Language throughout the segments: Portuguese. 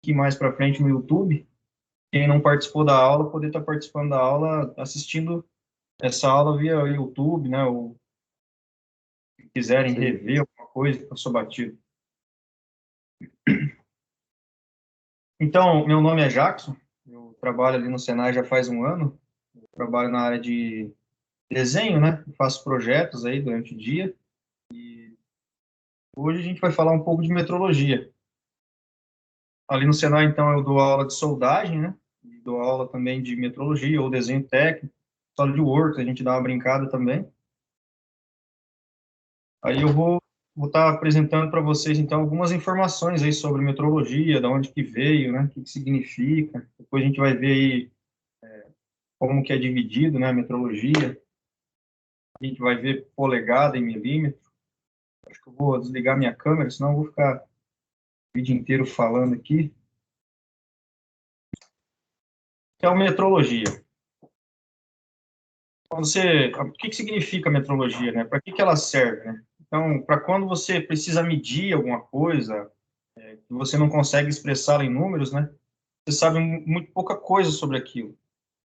aqui mais para frente no YouTube, quem não participou da aula, poder estar participando da aula, assistindo essa aula via YouTube, né, ou se quiserem rever alguma coisa que passou batido. Então, meu nome é Jackson, eu trabalho ali no Senai já faz um ano, eu trabalho na área de desenho, né, faço projetos aí durante o dia, e hoje a gente vai falar um pouco de metrologia. Ali no Senai, então, eu dou aula de soldagem, né, e dou aula também de metrologia ou desenho técnico, SolidWorks, a gente dá uma brincada também. Aí eu vou estar apresentando para vocês, então, algumas informações aí sobre metrologia, da onde que veio, né, o que significa. Depois a gente vai ver aí como que é dividido, né, a metrologia. A gente vai ver polegada e milímetro. Acho que eu vou desligar minha câmera, senão eu vou ficar o vídeo inteiro falando aqui. Então, metrologia. O que significa metrologia, né? Para que ela serve, né? Então, para quando você precisa medir alguma coisa, que você não consegue expressá-la em números, né? Você sabe muito pouca coisa sobre aquilo.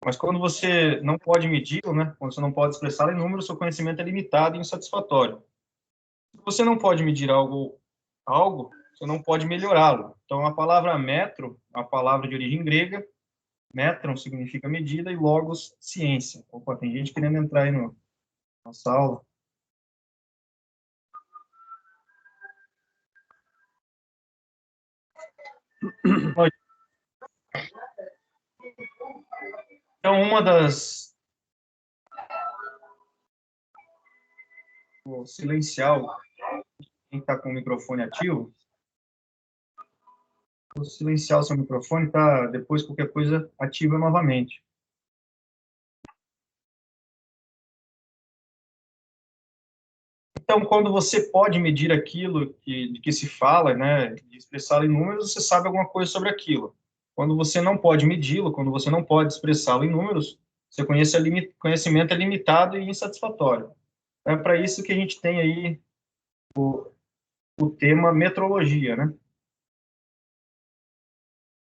Mas quando você não pode medi-lo, né? Quando você não pode expressá-lo em números, seu conhecimento é limitado e insatisfatório. Se você não pode medir algo, você não pode melhorá-lo. Então, a palavra metro, a palavra de origem grega, metron significa medida e logos, ciência. Opa, tem gente querendo entrar aí na nossa aula. Então, uma das... Vou silenciar quem está com o microfone ativo. Vou silenciar o seu microfone, tá? Depois, qualquer coisa, ativa novamente. Então, quando você pode medir aquilo de que se fala, né, de expressá-lo em números, você sabe alguma coisa sobre aquilo. Quando você não pode medi-lo, quando você não pode expressá-lo em números, seu conhecimento é limitado e insatisfatório. É para isso que a gente tem aí o tema metrologia, né?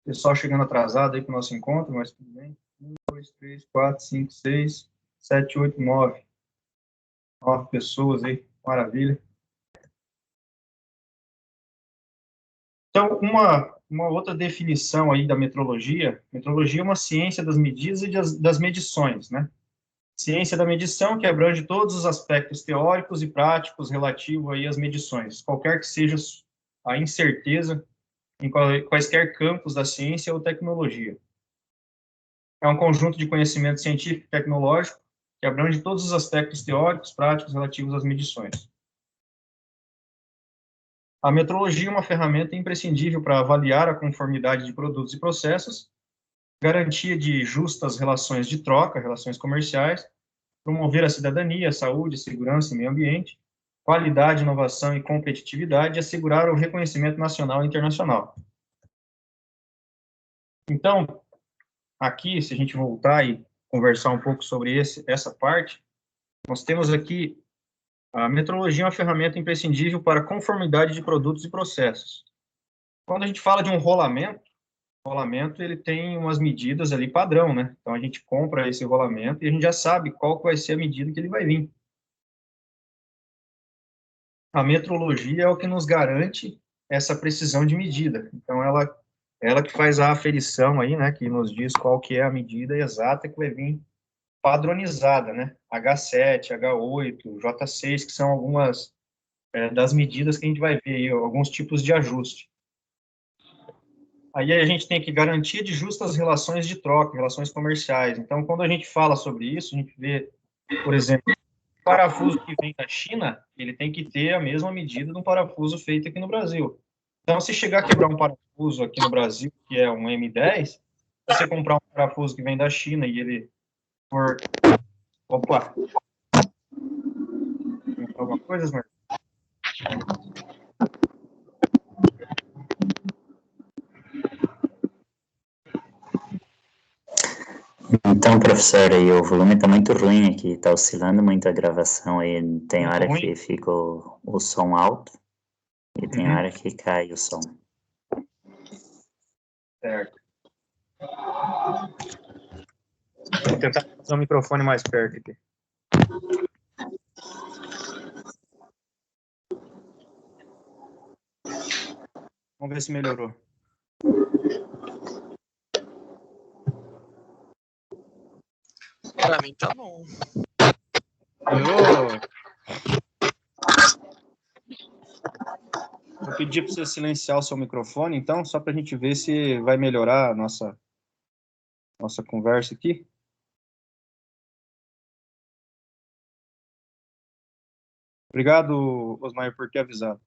Pessoal chegando atrasado aí para o nosso encontro, mas tudo bem. 1, 2, 3, 4, 5, 6, 7, 8, 9. 9 pessoas aí, maravilha. Então, uma outra definição aí da metrologia é uma ciência das medidas e das medições, né? Ciência da medição que abrange todos os aspectos teóricos e práticos relativo aí às medições, qualquer que seja a incerteza em quaisquer campos da ciência ou tecnologia. É um conjunto de conhecimento científico e tecnológico que abrange todos os aspectos teóricos, práticos relativos às medições. A metrologia é uma ferramenta imprescindível para avaliar a conformidade de produtos e processos, garantia de justas relações de troca, relações comerciais, promover a cidadania, a saúde, segurança e meio ambiente, qualidade, inovação e competitividade e assegurar o reconhecimento nacional e internacional. Então, aqui, se a gente voltar e conversar um pouco sobre essa parte, nós temos aqui a metrologia é uma ferramenta imprescindível para a conformidade de produtos e processos. Quando a gente fala de um rolamento ele tem umas medidas ali padrão, né? Então, a gente compra esse rolamento e a gente já sabe qual vai ser a medida que ele vai vir. A metrologia é o que nos garante essa precisão de medida. Então, ela que faz a aferição aí, né? Que nos diz qual que é a medida exata que vai vir padronizada, né? H7, H8, J6, que são algumas das medidas que a gente vai ver aí, alguns tipos de ajuste. Aí a gente tem que garantia de justas relações de troca, relações comerciais. Então, quando a gente fala sobre isso, a gente vê, por exemplo, o parafuso que vem da China, ele tem que ter a mesma medida de um parafuso feito aqui no Brasil. Então, se chegar a quebrar um parafuso aqui no Brasil, que é um M10, você comprar um parafuso que vem da China e ele for... Opa! Alguma coisa, Marcos? Então, professor, aí o volume está muito ruim aqui, está oscilando muito a gravação aí, tem Muito hora ruim. que fica o som alto e tem hora que cai o som. Certo. Vou tentar fazer o microfone mais perto aqui. Vamos ver se melhorou. Pra mim tá bom. Melhorou? Vou pedir para você silenciar o seu microfone, então, só para a gente ver se vai melhorar a nossa conversa aqui. Obrigado, Osmar, por ter avisado.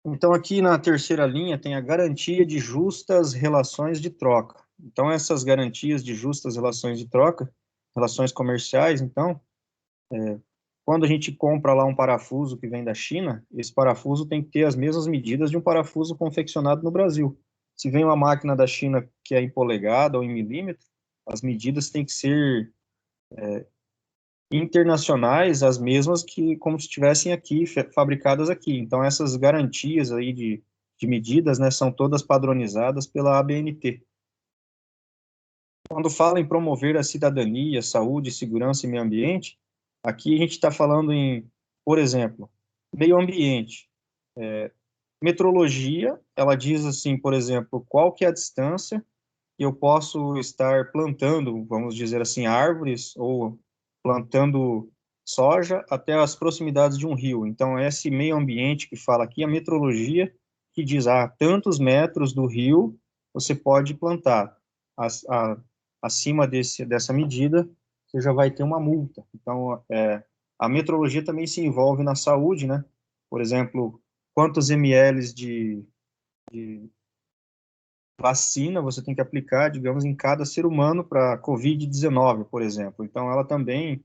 Então, aqui na terceira linha tem a garantia de justas relações de troca. Então, essas garantias de justas relações de troca, relações comerciais, então, quando a gente compra lá um parafuso que vem da China, esse parafuso tem que ter as mesmas medidas de um parafuso confeccionado no Brasil. Se vem uma máquina da China que é em polegada ou em milímetro, as medidas têm que ser internacionais, as mesmas que como se estivessem aqui, fabricadas aqui. Então, essas garantias aí de medidas, né, são todas padronizadas pela ABNT. Quando fala em promover a cidadania, saúde, segurança e meio ambiente, aqui a gente está falando em, por exemplo, meio ambiente. Metrologia, ela diz assim, por exemplo, qual que é a distância que eu posso estar plantando, vamos dizer assim, árvores ou plantando soja até as proximidades de um rio. Então, esse meio ambiente que fala aqui, a metrologia, que diz, tantos metros do rio você pode plantar. Acima dessa medida, você já vai ter uma multa. Então, a metrologia também se envolve na saúde, né? Por exemplo, quantos ml de vacina você tem que aplicar, digamos, em cada ser humano para COVID-19, por exemplo. Então, ela também,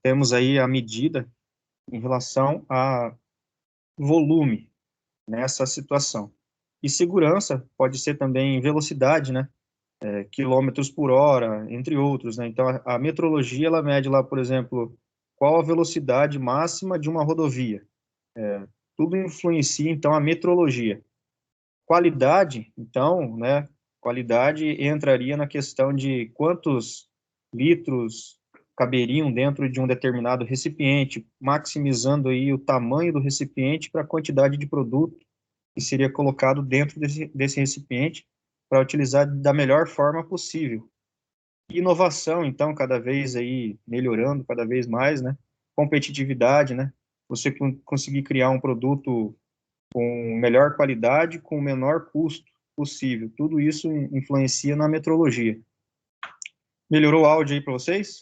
temos aí a medida em relação a volume nessa situação. E segurança pode ser também velocidade, né? Quilômetros por hora, entre outros, né? Então, a metrologia, ela mede lá, por exemplo, qual a velocidade máxima de uma rodovia. Tudo influencia, então, a metrologia. Qualidade, então, né, qualidade entraria na questão de quantos litros caberiam dentro de um determinado recipiente, maximizando aí o tamanho do recipiente para a quantidade de produto que seria colocado dentro desse recipiente para utilizar da melhor forma possível. Inovação, então, cada vez aí melhorando, cada vez mais, né? Competitividade, né? Você conseguir criar um produto com melhor qualidade, com o menor custo possível. Tudo isso influencia na metrologia. Melhorou o áudio aí para vocês?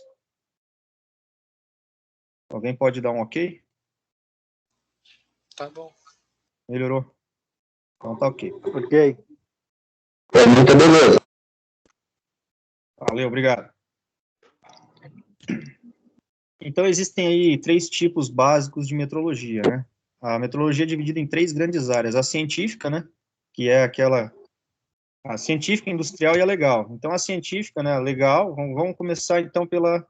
Alguém pode dar um ok? Tá bom. Melhorou. Então tá ok. Ok. Muito beleza. Valeu, obrigado. Então, existem aí 3 tipos básicos de metrologia, né? A metrologia é dividida em 3 grandes áreas. A científica, né? Que é a científica, industrial e a legal. Então, a científica, né? Legal, vamos começar então pela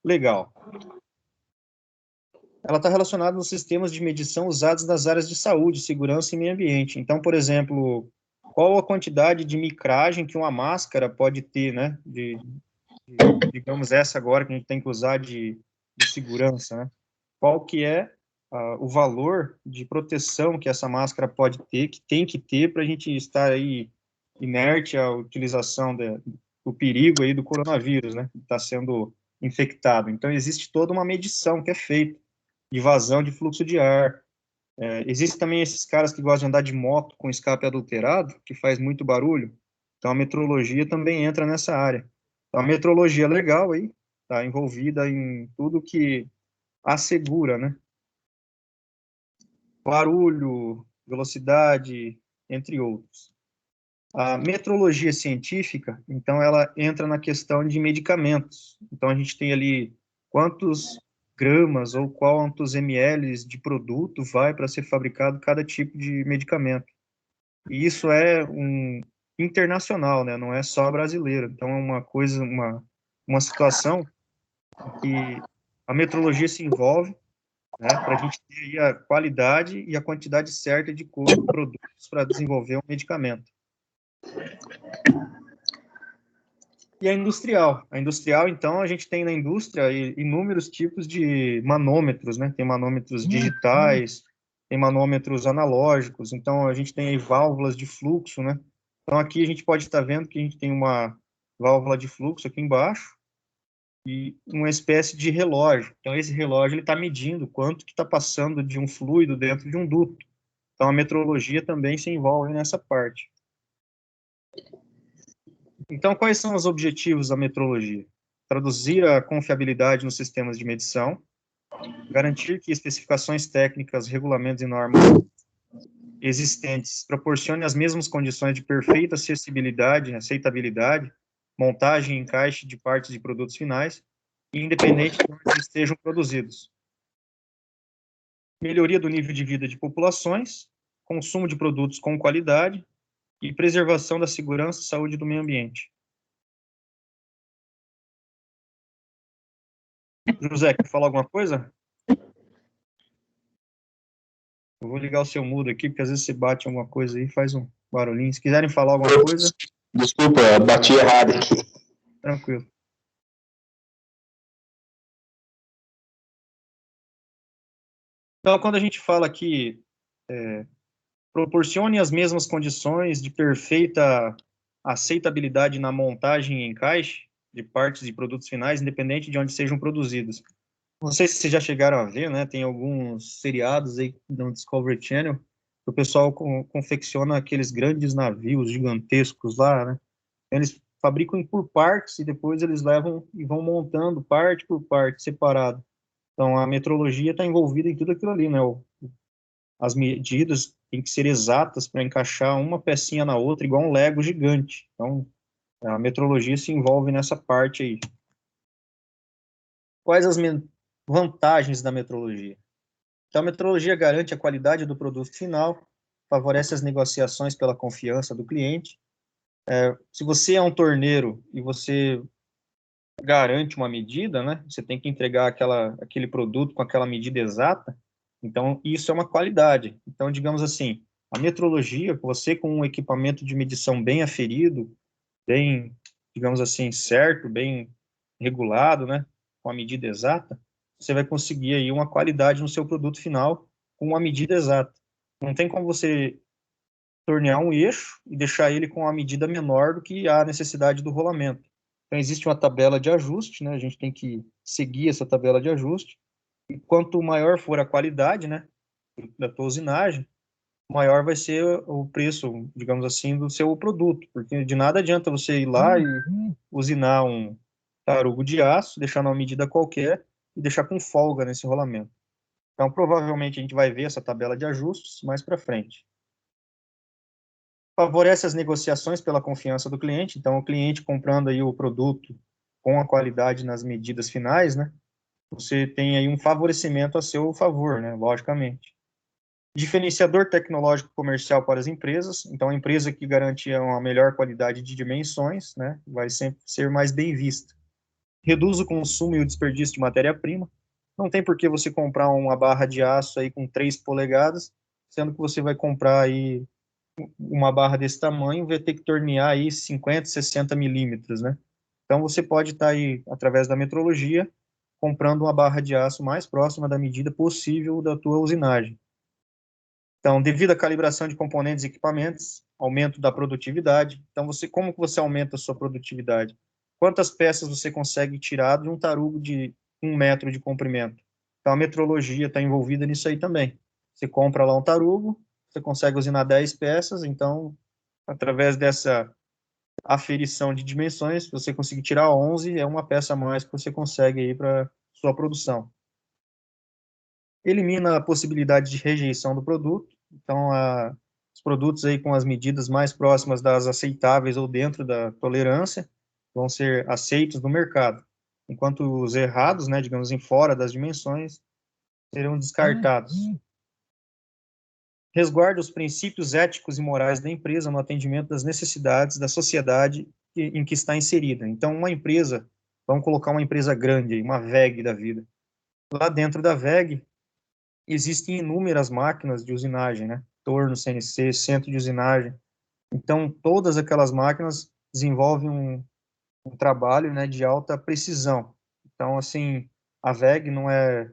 legal. Ela está relacionada nos sistemas de medição usados nas áreas de saúde, segurança e meio ambiente. Então, por exemplo, qual a quantidade de micragem que uma máscara pode ter, né? Digamos, essa agora que a gente tem que usar de segurança, né? Qual que é o valor de proteção que essa máscara pode ter, que tem que ter para a gente estar aí inerte à utilização do perigo aí do coronavírus, né? Que está sendo infectado. Então, existe toda uma medição que é feita de vazão de fluxo de ar. Existem também esses caras que gostam de andar de moto com escape adulterado, que faz muito barulho. Então, a metrologia também entra nessa área. Então, a metrologia legal aí, está envolvida em tudo que assegura, né? Barulho, velocidade, entre outros. A metrologia científica, então, ela entra na questão de medicamentos. Então, a gente tem ali quantos gramas ou quantos ml de produto vai para ser fabricado cada tipo de medicamento. E isso é internacional, né? Não é só brasileiro. Então, é uma coisa, uma situação que a metrologia se envolve, né, para a gente ter aí a qualidade e a quantidade certa de produtos para desenvolver um medicamento. E a industrial. A industrial, então, a gente tem na indústria inúmeros tipos de manômetros, né? Tem manômetros digitais, tem manômetros analógicos, então a gente tem aí válvulas de fluxo, né? Então aqui a gente pode estar vendo que a gente tem uma válvula de fluxo aqui embaixo e uma espécie de relógio. Então esse relógio ele está medindo quanto que está passando de um fluido dentro de um duto. Então a metrologia também se envolve nessa parte. Então, quais são os objetivos da metrologia? Traduzir a confiabilidade nos sistemas de medição, garantir que especificações técnicas, regulamentos e normas existentes proporcionem as mesmas condições de perfeita acessibilidade, aceitabilidade, montagem e encaixe de partes e produtos finais, independente de onde estejam produzidos. Melhoria do nível de vida de populações, consumo de produtos com qualidade e preservação da segurança e saúde do meio ambiente. José, quer falar alguma coisa? Eu vou ligar o seu mudo aqui, porque às vezes você bate alguma coisa aí e faz um barulhinho. Se quiserem falar alguma coisa... Desculpa, bati errado aqui. Tranquilo. Então, quando a gente fala que proporcione as mesmas condições de perfeita aceitabilidade na montagem e encaixe de partes e produtos finais, independente de onde sejam produzidos. Não sei se vocês já chegaram a ver, né? Tem alguns seriados aí no Discovery Channel, que o pessoal confecciona aqueles grandes navios gigantescos lá, né? Eles fabricam por partes e depois eles levam e vão montando parte por parte, separado. Então, a metrologia está envolvida em tudo aquilo ali, né? As medidas têm que ser exatas para encaixar uma pecinha na outra, igual um Lego gigante. Então, a metrologia se envolve nessa parte aí. Quais as vantagens da metrologia? Então, a metrologia garante a qualidade do produto final, favorece as negociações pela confiança do cliente. Se você é um torneiro e você garante uma medida, né? Você tem que entregar aquele produto com aquela medida exata. Então, isso é uma qualidade. Então, digamos assim, a metrologia, você com um equipamento de medição bem aferido, bem, digamos assim, certo, bem regulado, né? Com a medida exata, você vai conseguir aí uma qualidade no seu produto final com uma medida exata. Não tem como você tornear um eixo e deixar ele com uma medida menor do que a necessidade do rolamento. Então, existe uma tabela de ajuste, né? A gente tem que seguir essa tabela de ajuste. E quanto maior for a qualidade, né, da tua usinagem, maior vai ser o preço, digamos assim, do seu produto. Porque de nada adianta você ir lá e usinar um tarugo de aço, deixar numa medida qualquer e deixar com folga nesse rolamento. Então, provavelmente, a gente vai ver essa tabela de ajustes mais para frente. Favorece as negociações pela confiança do cliente. Então, o cliente comprando aí o produto com a qualidade nas medidas finais, né? Você tem aí um favorecimento a seu favor, né? Logicamente. Diferenciador tecnológico comercial para as empresas. Então, a empresa que garante uma melhor qualidade de dimensões, né? Vai sempre ser mais bem vista. Reduz o consumo e o desperdício de matéria-prima. Não tem por que você comprar uma barra de aço aí com 3 polegadas, sendo que você vai comprar aí uma barra desse tamanho, vai ter que tornear aí 50, 60 milímetros, né? Então, você pode estar aí, através da metrologia, comprando uma barra de aço mais próxima da medida possível da tua usinagem. Então, devido à calibração de componentes e equipamentos, aumento da produtividade. Então, como que você aumenta a sua produtividade? Quantas peças você consegue tirar de um tarugo de 1 metro de comprimento? Então, a metrologia está envolvida nisso aí também. Você compra lá um tarugo, você consegue usinar 10 peças, então, através dessa aferição de dimensões, se você conseguir tirar 11, é uma peça a mais que você consegue aí para sua produção. Elimina a possibilidade de rejeição do produto, então, os produtos aí com as medidas mais próximas das aceitáveis ou dentro da tolerância vão ser aceitos no mercado, enquanto os errados, né, digamos em fora das dimensões, serão descartados. Resguarda os princípios éticos e morais da empresa no atendimento das necessidades da sociedade em que está inserida. Então, uma empresa, vamos colocar uma empresa grande, uma WEG da vida. Lá dentro da WEG, existem inúmeras máquinas de usinagem, né? Torno, CNC, centro de usinagem. Então, todas aquelas máquinas desenvolvem um trabalho, né, de alta precisão. Então, assim, a WEG não é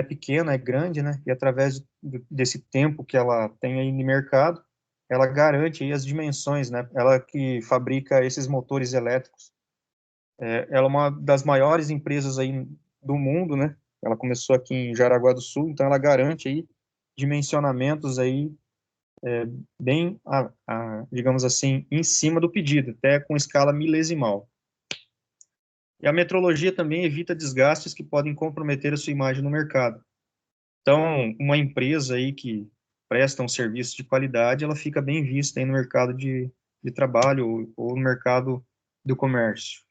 pequena, é grande, né, e através desse tempo que ela tem aí no mercado, ela garante aí as dimensões, né, ela que fabrica esses motores elétricos. Ela é uma das maiores empresas aí do mundo, né, ela começou aqui em Jaraguá do Sul, então ela garante aí dimensionamentos aí bem, digamos assim, em cima do pedido, até com escala milesimal. E a metrologia também evita desgastes que podem comprometer a sua imagem no mercado. Então, uma empresa aí que presta um serviço de qualidade, ela fica bem vista aí no mercado de trabalho ou no mercado do comércio.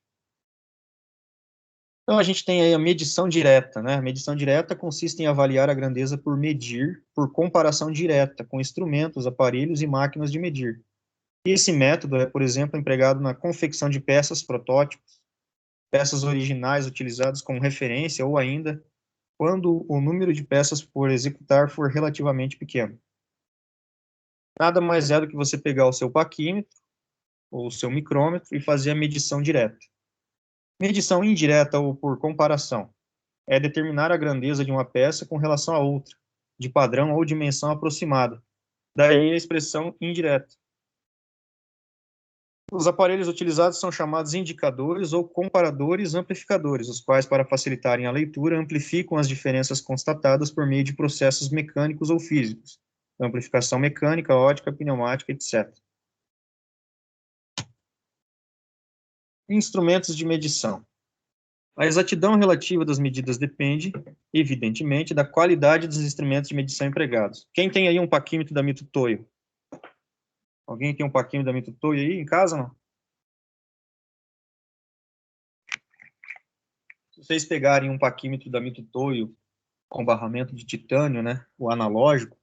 Então, a gente tem aí a medição direta, né? A medição direta consiste em avaliar a grandeza por medir, por comparação direta com instrumentos, aparelhos e máquinas de medir. E esse método é, por exemplo, empregado na confecção de peças protótipos, peças originais utilizadas como referência ou ainda quando o número de peças por executar for relativamente pequeno. Nada mais é do que você pegar o seu paquímetro ou o seu micrômetro e fazer a medição direta. Medição indireta ou por comparação é determinar a grandeza de uma peça com relação a outra, de padrão ou dimensão aproximada. Daí a expressão indireta. Os aparelhos utilizados são chamados indicadores ou comparadores amplificadores, os quais, para facilitarem a leitura, amplificam as diferenças constatadas por meio de processos mecânicos ou físicos, amplificação mecânica, ótica, pneumática, etc. Instrumentos de medição. A exatidão relativa das medidas depende, evidentemente, da qualidade dos instrumentos de medição empregados. Quem tem aí um paquímetro da Mitutoyo? Alguém tem um paquímetro da Mitutoyo aí em casa, não? Se vocês pegarem um paquímetro da Mitutoyo com barramento de titânio, né, o analógico,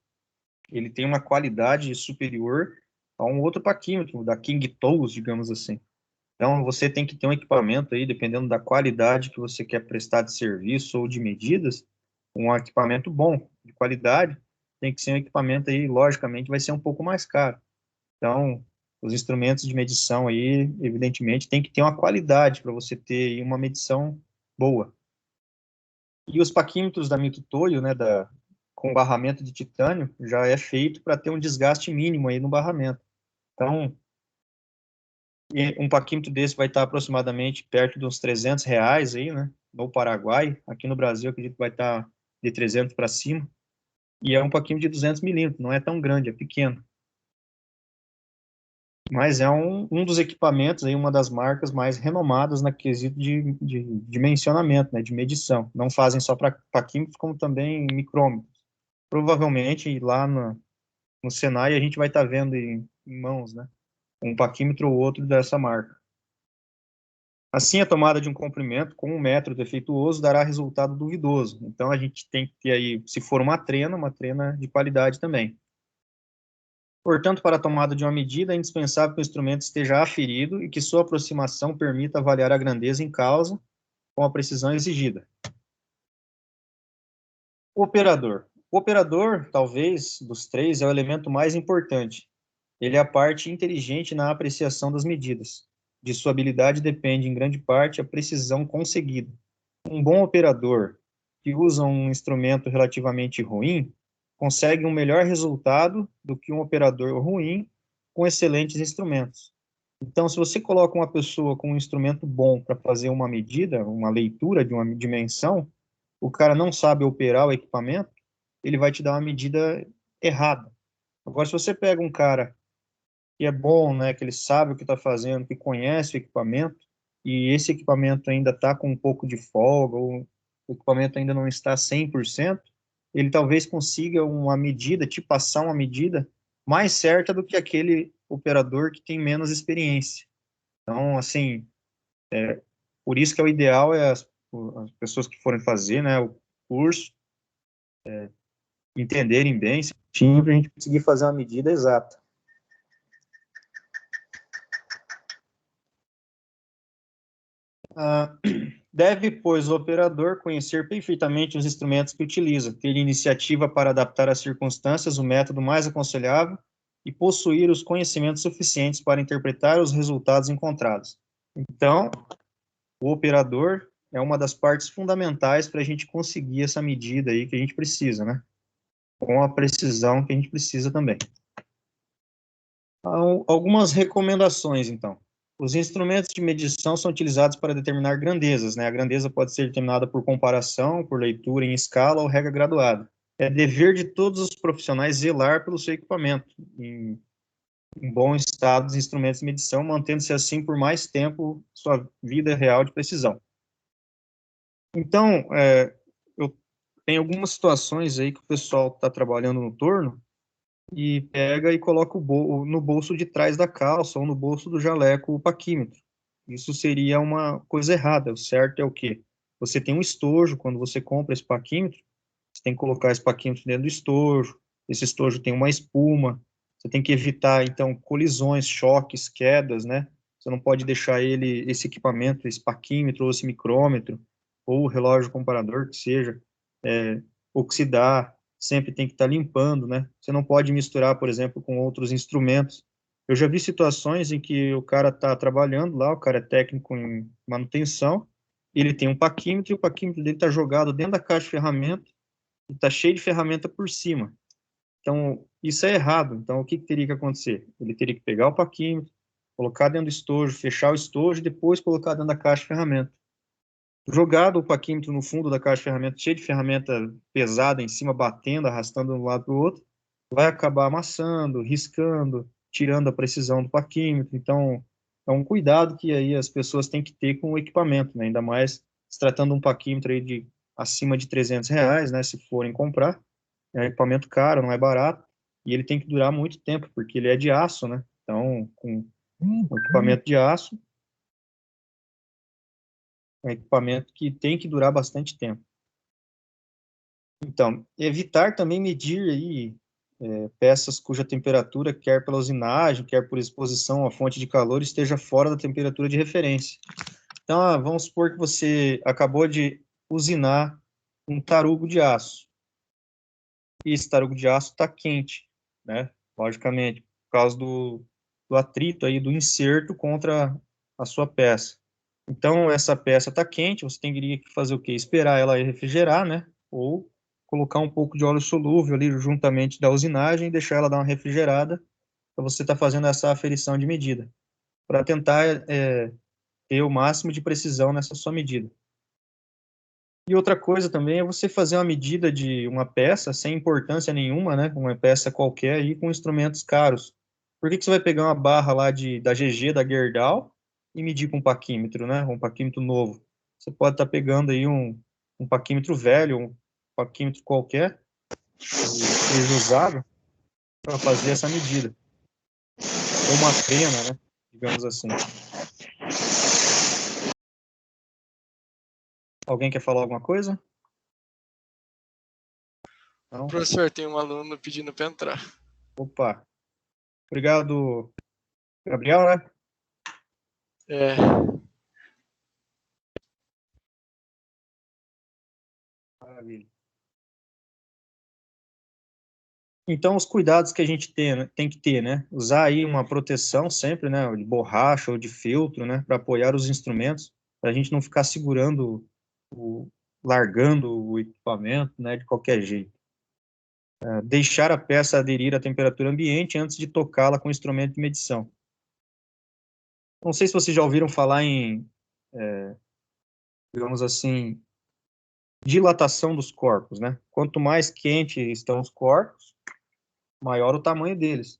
ele tem uma qualidade superior a um outro paquímetro, da King Tools, digamos assim. Então, você tem que ter um equipamento aí, dependendo da qualidade que você quer prestar de serviço ou de medidas, um equipamento bom, de qualidade, tem que ser um equipamento aí, logicamente, vai ser um pouco mais caro. Então, os instrumentos de medição aí, evidentemente, tem que ter uma qualidade para você ter aí uma medição boa. E os paquímetros da Mitutoyo, né, com barramento de titânio, já é feito para ter um desgaste mínimo aí no barramento. Então, um paquímetro desse vai estar aproximadamente perto de uns R$ 300 aí, né, no Paraguai. Aqui no Brasil, acredito que vai estar de 300 para cima. E é um paquímetro de 200 milímetros, não é tão grande, é pequeno. Mas é um dos equipamentos, aí, uma das marcas mais renomadas na quesito de dimensionamento, né, de medição. Não fazem só para paquímetros, como também micrômetros. Provavelmente lá no Senai a gente vai estar vendo em mãos, né, um paquímetro ou outro dessa marca. Assim, a tomada de um comprimento com um metro defeituoso dará resultado duvidoso. Então, a gente tem que ter aí, se for uma trena de qualidade também. Portanto, para a tomada de uma medida, é indispensável que o instrumento esteja aferido e que sua aproximação permita avaliar a grandeza em causa com a precisão exigida. O operador. O operador, talvez, dos três, é o elemento mais importante. Ele é a parte inteligente na apreciação das medidas. De sua habilidade depende, em grande parte, a precisão conseguida. Um bom operador que usa um instrumento relativamente ruim consegue um melhor resultado do que um operador ruim com excelentes instrumentos. Então, se você coloca uma pessoa com um instrumento bom para fazer uma medida, uma leitura de uma dimensão, o cara não sabe operar o equipamento, ele vai te dar uma medida errada. Agora, se você pega um cara que é bom, né, que ele sabe o que está fazendo, que conhece o equipamento, e esse equipamento ainda está com um pouco de folga, ou o equipamento ainda não está 100%, ele talvez consiga uma medida, te passar uma medida mais certa do que aquele operador que tem menos experiência. Então, assim, por isso que é o ideal é as pessoas que forem fazer, né, o curso, entenderem bem, para a gente conseguir fazer uma medida exata. Deve, pois, o operador conhecer perfeitamente os instrumentos que utiliza, ter iniciativa para adaptar às circunstâncias o método mais aconselhável e possuir os conhecimentos suficientes para interpretar os resultados encontrados. Então, o operador é uma das partes fundamentais para a gente conseguir essa medida aí que a gente precisa, né? Com a precisão que a gente precisa também. Algumas recomendações, então. Os instrumentos de medição são utilizados para determinar grandezas, né? A grandeza pode ser determinada por comparação, por leitura em escala ou regra graduada. É dever de todos os profissionais zelar pelo seu equipamento em bom estado dos instrumentos de medição, mantendo-se assim por mais tempo sua vida real de precisão. Então, eu tenho algumas situações aí que o pessoal está trabalhando no torno e pega e coloca no bolso de trás da calça ou no bolso do jaleco o paquímetro. Isso seria uma coisa errada. O certo é o quê? Você tem um estojo, quando você compra esse paquímetro, você tem que colocar esse paquímetro dentro do estojo, esse estojo tem uma espuma, você tem que evitar, então, colisões, choques, quedas, né? Você não pode deixar esse equipamento, esse paquímetro ou esse micrômetro, ou o relógio comparador, que seja, oxidar, sempre tem que estar limpando, né? Você não pode misturar, por exemplo, com outros instrumentos. Eu já vi situações em que o cara está trabalhando lá, o cara é técnico em manutenção, ele tem um paquímetro e o paquímetro dele está jogado dentro da caixa de ferramenta e está cheio de ferramenta por cima. Então, isso é errado. Então, o que teria que acontecer? Ele teria que pegar o paquímetro, colocar dentro do estojo, fechar o estojo e depois colocar dentro da caixa de ferramenta. Jogado o paquímetro no fundo da caixa de ferramenta, cheio de ferramenta pesada em cima, batendo, arrastando de um lado para o outro, vai acabar amassando, riscando, tirando a precisão do paquímetro. Então, é um cuidado que aí as pessoas têm que ter com o equipamento, né? Ainda mais se tratando de um paquímetro aí de acima de R$ 300, né? Se forem comprar, é um equipamento caro, não é barato, e ele tem que durar muito tempo, porque ele é de aço, né? Então, com um equipamento de aço, é um equipamento que tem que durar bastante tempo. Então, evitar também medir aí peças cuja temperatura, quer pela usinagem, quer por exposição à fonte de calor, esteja fora da temperatura de referência. Então, vamos supor que você acabou de usinar um tarugo de aço. E esse tarugo de aço está quente, né? Logicamente, por causa do atrito aí do inserto contra a sua peça. Então, essa peça está quente, você teria que fazer o quê? Esperar ela refrigerar, né? Ou colocar um pouco de óleo solúvel ali juntamente da usinagem e deixar ela dar uma refrigerada para você estar fazendo essa aferição de medida, para tentar ter o máximo de precisão nessa sua medida. E outra coisa também é você fazer uma medida de uma peça sem importância nenhuma, né? Uma peça qualquer aí com instrumentos caros. Por que você vai pegar uma barra lá da GG, da Gerdau, e medir com um paquímetro, né? Um paquímetro novo. Você pode estar pegando aí um paquímetro velho, um paquímetro qualquer, que seja usável, para fazer essa medida. Ou uma pena, né? Digamos assim. Alguém quer falar alguma coisa? Não? Professor, tem um aluno pedindo para entrar. Opa. Obrigado, Gabriel, né? É, Maravilha. Então, os cuidados que a gente tem que ter, né? Usar aí uma proteção sempre, né? De borracha ou de feltro, né? Para apoiar os instrumentos, para a gente não ficar segurando, largando o equipamento, né? De qualquer jeito. Deixar a peça aderir à temperatura ambiente antes de tocá-la com o instrumento de medição. Não sei se vocês já ouviram falar em, digamos assim, dilatação dos corpos, né? Quanto mais quente estão os corpos, maior o tamanho deles.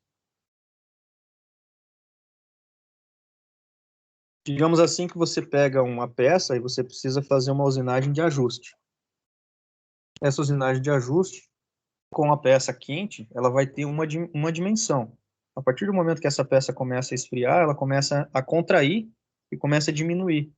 Digamos assim que você pega uma peça e você precisa fazer uma usinagem de ajuste. Essa usinagem de ajuste, com a peça quente, ela vai ter uma dimensão. A partir do momento que essa peça começa a esfriar, ela começa a contrair e começa a diminuir.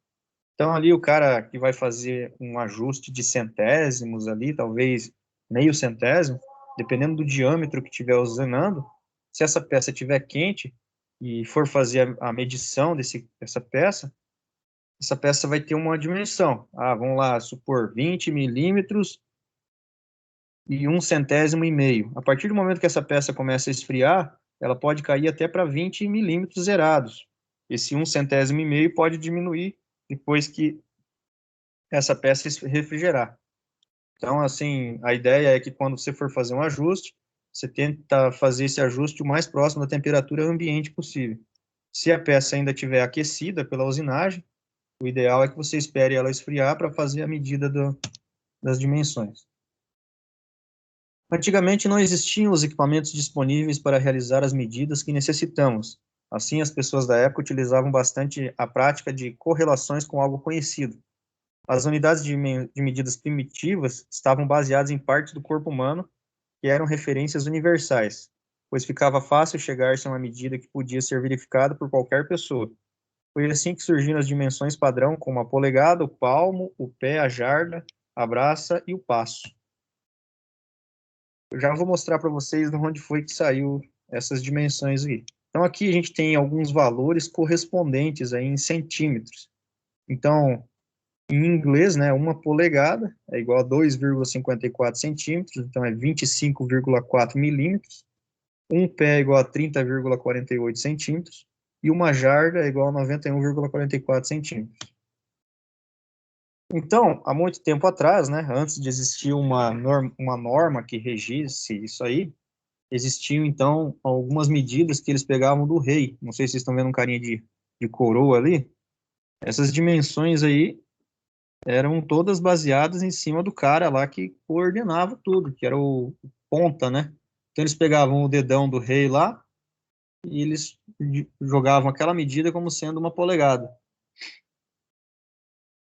Então, ali o cara que vai fazer um ajuste de centésimos ali, talvez meio centésimo, dependendo do diâmetro que estiver usinando, se essa peça estiver quente e for fazer a medição dessa peça, essa peça vai ter uma dimensão. Vamos lá, supor 20 milímetros e 1 centésimo e meio. A partir do momento que essa peça começa a esfriar, ela pode cair até para 20 milímetros zerados. Esse 1/100º pode diminuir depois que essa peça refrigerar. Então, assim, a ideia é que quando você for fazer um ajuste, você tenta fazer esse ajuste o mais próximo da temperatura ambiente possível. Se a peça ainda estiver aquecida pela usinagem, o ideal é que você espere ela esfriar para fazer a medida das dimensões. Antigamente não existiam os equipamentos disponíveis para realizar as medidas que necessitamos. Assim, as pessoas da época utilizavam bastante a prática de correlações com algo conhecido. As unidades de medidas primitivas estavam baseadas em partes do corpo humano que eram referências universais, pois ficava fácil chegar-se a uma medida que podia ser verificada por qualquer pessoa. Foi assim que surgiram as dimensões padrão, como a polegada, o palmo, o pé, a jarda, a braça e o passo. Eu já vou mostrar para vocês de onde foi que saiu essas dimensões aí. Então, aqui a gente tem alguns valores correspondentes aí em centímetros. Então, em inglês, né, 1 polegada é igual a 2,54 centímetros, então é 25,4 milímetros. Um pé é igual a 30,48 centímetros. E uma jarda é igual a 91,44 centímetros. Então, há muito tempo atrás, né, antes de existir uma norma que regisse isso aí, existiam, então, algumas medidas que eles pegavam do rei. Não sei se vocês estão vendo um carinha de coroa ali. Essas dimensões aí eram todas baseadas em cima do cara lá que coordenava tudo, que era o ponta, né? Então, eles pegavam o dedão do rei lá e eles jogavam aquela medida como sendo 1 polegada.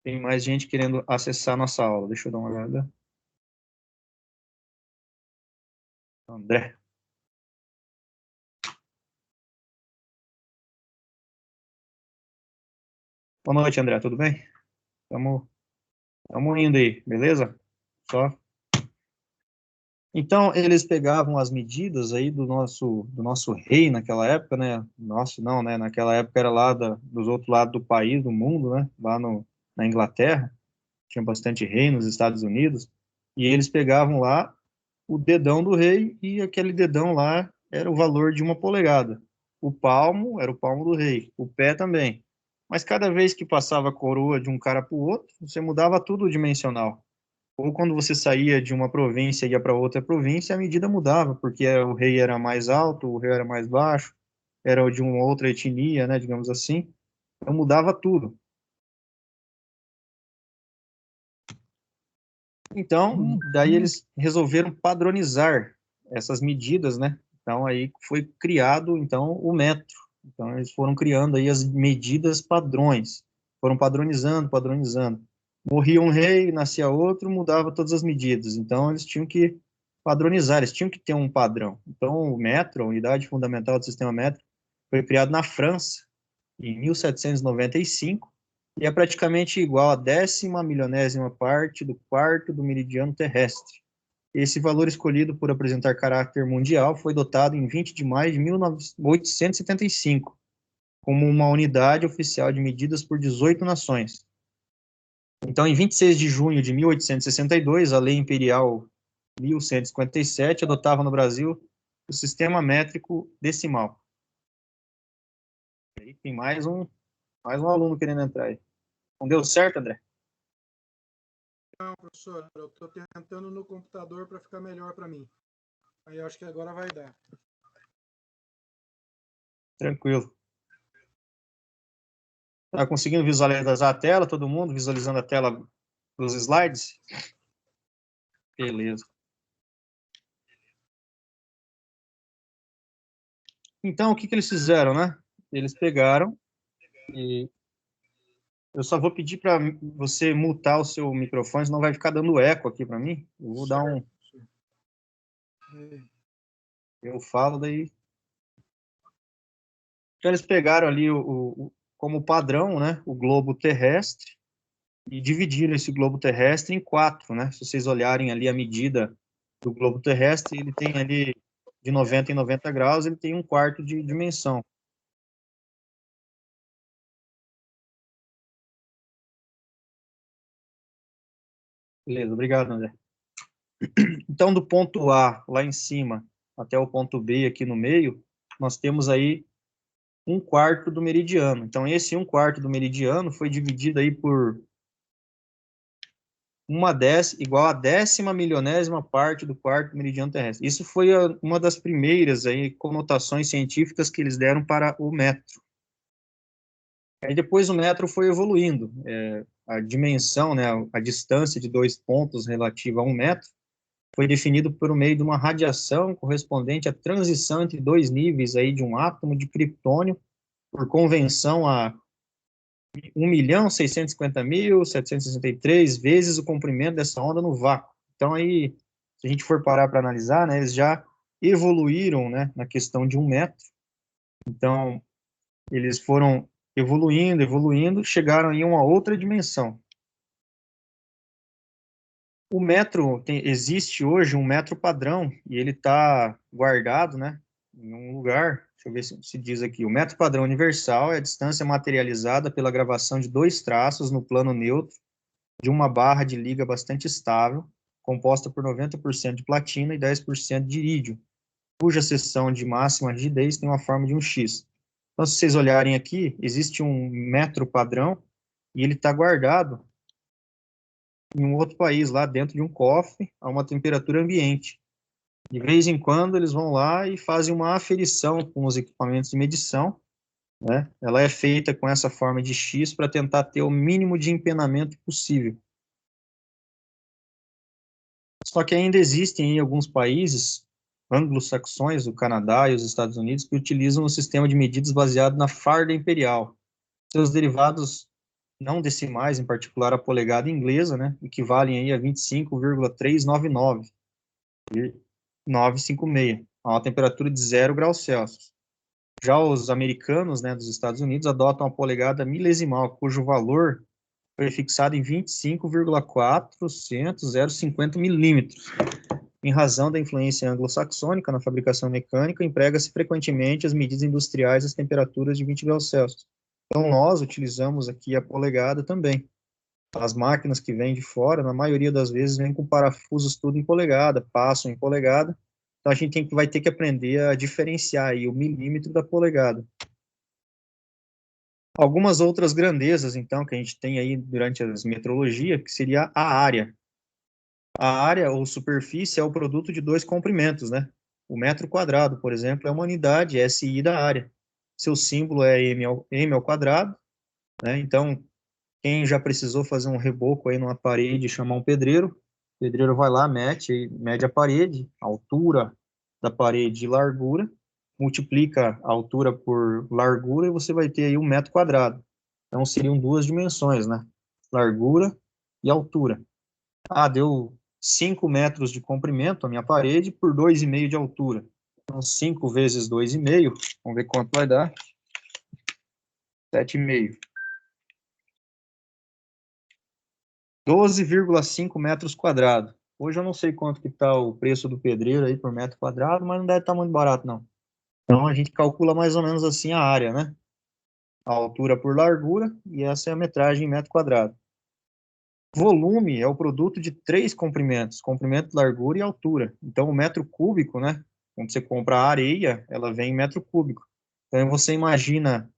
Tem mais gente querendo acessar nossa aula. Deixa eu dar uma olhada. André. Boa noite, André. Tudo bem? Estamos indo aí, beleza? Só. Então, eles pegavam as medidas aí do nosso rei naquela época, né? Nosso não, né? Naquela época era lá dos outros lados do país, do mundo, né? Lá na Inglaterra. Tinha bastante rei nos Estados Unidos. E eles pegavam lá o dedão do rei e aquele dedão lá era o valor de 1 polegada. O palmo era o palmo do rei, o pé também. Mas cada vez que passava a coroa de um cara para o outro, você mudava tudo o dimensional. Ou quando você saía de uma província e ia para outra província, a medida mudava, porque o rei era mais alto, o rei era mais baixo, era de uma outra etnia, né, digamos assim. Então mudava tudo. Então, daí eles resolveram padronizar essas medidas, né? Então, aí foi criado, então, o metro. Então, eles foram criando aí as medidas padrões. Foram padronizando. Morria um rei, nascia outro, mudava todas as medidas. Então, eles tinham que padronizar, eles tinham que ter um padrão. Então, o metro, a unidade fundamental do sistema métrico, foi criado na França, em 1795, e é praticamente igual a 10ª parte do quarto do meridiano terrestre. Esse valor escolhido por apresentar caráter mundial foi dotado em 20 de maio de 1875, como uma unidade oficial de medidas por 18 nações. Então, em 26 de junho de 1862, a Lei Imperial 1157 adotava no Brasil o sistema métrico decimal. Aí tem mais um aluno querendo entrar aí. Não deu certo, André? Não, professor, eu estou tentando no computador para ficar melhor para mim. Aí eu acho que agora vai dar. Tranquilo. Tá conseguindo visualizar a tela? Todo mundo visualizando a tela dos slides? Beleza. Então, o que eles fizeram, né? Eles pegaram e eu só vou pedir para você mutar o seu microfone, senão vai ficar dando eco aqui para mim. Eu vou dar um... Eu falo daí. Então, eles pegaram ali como padrão, né, o globo terrestre e dividiram esse globo terrestre em 4, né? Se vocês olharem ali a medida do globo terrestre, ele tem ali de 90 em 90 graus, ele tem 1/4 de dimensão. Beleza, obrigado, André. Então, do ponto A, lá em cima, até o ponto B aqui no meio, nós temos aí 1/4 do meridiano. Então, esse 1/4 do meridiano foi dividido aí por igual a 10ª milionésima parte do quarto meridiano terrestre. Isso foi uma das primeiras aí conotações científicas que eles deram para o metro. Aí depois o metro foi evoluindo. A dimensão, né, a distância de 2 pontos relativa a 1 metro, foi definido por meio de uma radiação correspondente à transição entre 2 níveis aí de um átomo de criptônio, por convenção a 1.650.763 vezes o comprimento dessa onda no vácuo. Então, aí, se a gente for parar para analisar, né, eles já evoluíram, né, na questão de 1 metro. Então, eles foram evoluindo, chegaram em uma outra dimensão. O metro, existe hoje um metro padrão, e ele está guardado, né, em um lugar. Deixa eu ver se diz aqui. O metro padrão universal é a distância materializada pela gravação de 2 traços no plano neutro de uma barra de liga bastante estável, composta por 90% de platina e 10% de irídio, cuja seção de máxima rigidez tem uma forma de um X. Então, se vocês olharem aqui, existe um metro padrão e ele está guardado em um outro país, lá dentro de um cofre, a uma temperatura ambiente. De vez em quando, eles vão lá e fazem uma aferição com os equipamentos de medição, né? Ela é feita com essa forma de X para tentar ter o mínimo de empenamento possível. Só que ainda existem em alguns países anglo-saxões, o Canadá e os Estados Unidos, que utilizam um sistema de medidas baseado na farda imperial. Seus derivados não decimais, em particular a polegada inglesa, né, equivalem aí a 25,399 956, a uma temperatura de 0 graus Celsius. Já os americanos, né, dos Estados Unidos, adotam a polegada milesimal, cujo valor foi fixado em 25,450 milímetros. Em razão da influência anglo-saxônica na fabricação mecânica, emprega-se frequentemente as medidas industriais às temperaturas de 20 graus Celsius. Então, nós utilizamos aqui a polegada também. As máquinas que vêm de fora, na maioria das vezes, vêm com parafusos tudo em polegada, passam em polegada. Então, a gente vai ter que aprender a diferenciar aí o milímetro da polegada. Algumas outras grandezas, então, que a gente tem aí durante as metrologia, que seria a área. A área ou superfície é o produto de 2 comprimentos, né? O metro quadrado, por exemplo, é uma unidade SI da área. Seu símbolo é M ao quadrado, né? Então, quem já precisou fazer um reboco aí numa parede e chamar um pedreiro, o pedreiro vai lá, mede a parede, a altura da parede e largura, multiplica a altura por largura e você vai ter aí 1 metro quadrado. Então, seriam 2 dimensões, né? Largura e altura. Ah, deu 5 metros de comprimento a minha parede por 2,5 de altura. Então, 5 vezes 2,5, vamos ver quanto vai dar. 7,5. 12,5 metros quadrados. Hoje eu não sei quanto que está o preço do pedreiro aí por metro quadrado, mas não deve estar muito barato, não. Então, a gente calcula mais ou menos assim a área, né? A altura por largura, e essa é a metragem em metro quadrado. Volume é o produto de 3 comprimentos, comprimento, largura e altura. Então, o metro cúbico, né? Quando você compra a areia, ela vem em metro cúbico. Então, você imagina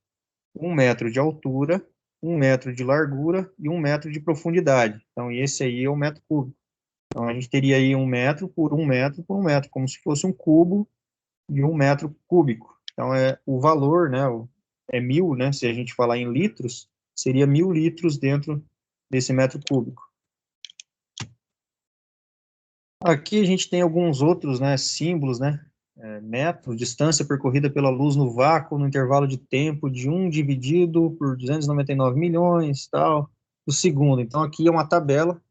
1 metro de altura, 1 metro de largura e 1 metro de profundidade. Então, esse aí é o metro cúbico. Então, a gente teria aí 1 metro por 1 metro por 1 metro, como se fosse um cubo de 1 metro cúbico. Então, o valor, né? É 1.000, né? Se a gente falar em litros, seria 1.000 litros dentro desse metro cúbico. Aqui a gente tem alguns outros, né, símbolos, né, metro, distância percorrida pela luz no vácuo, no intervalo de tempo de 1 dividido por 299 milhões, tal, do segundo. Então, aqui é uma tabela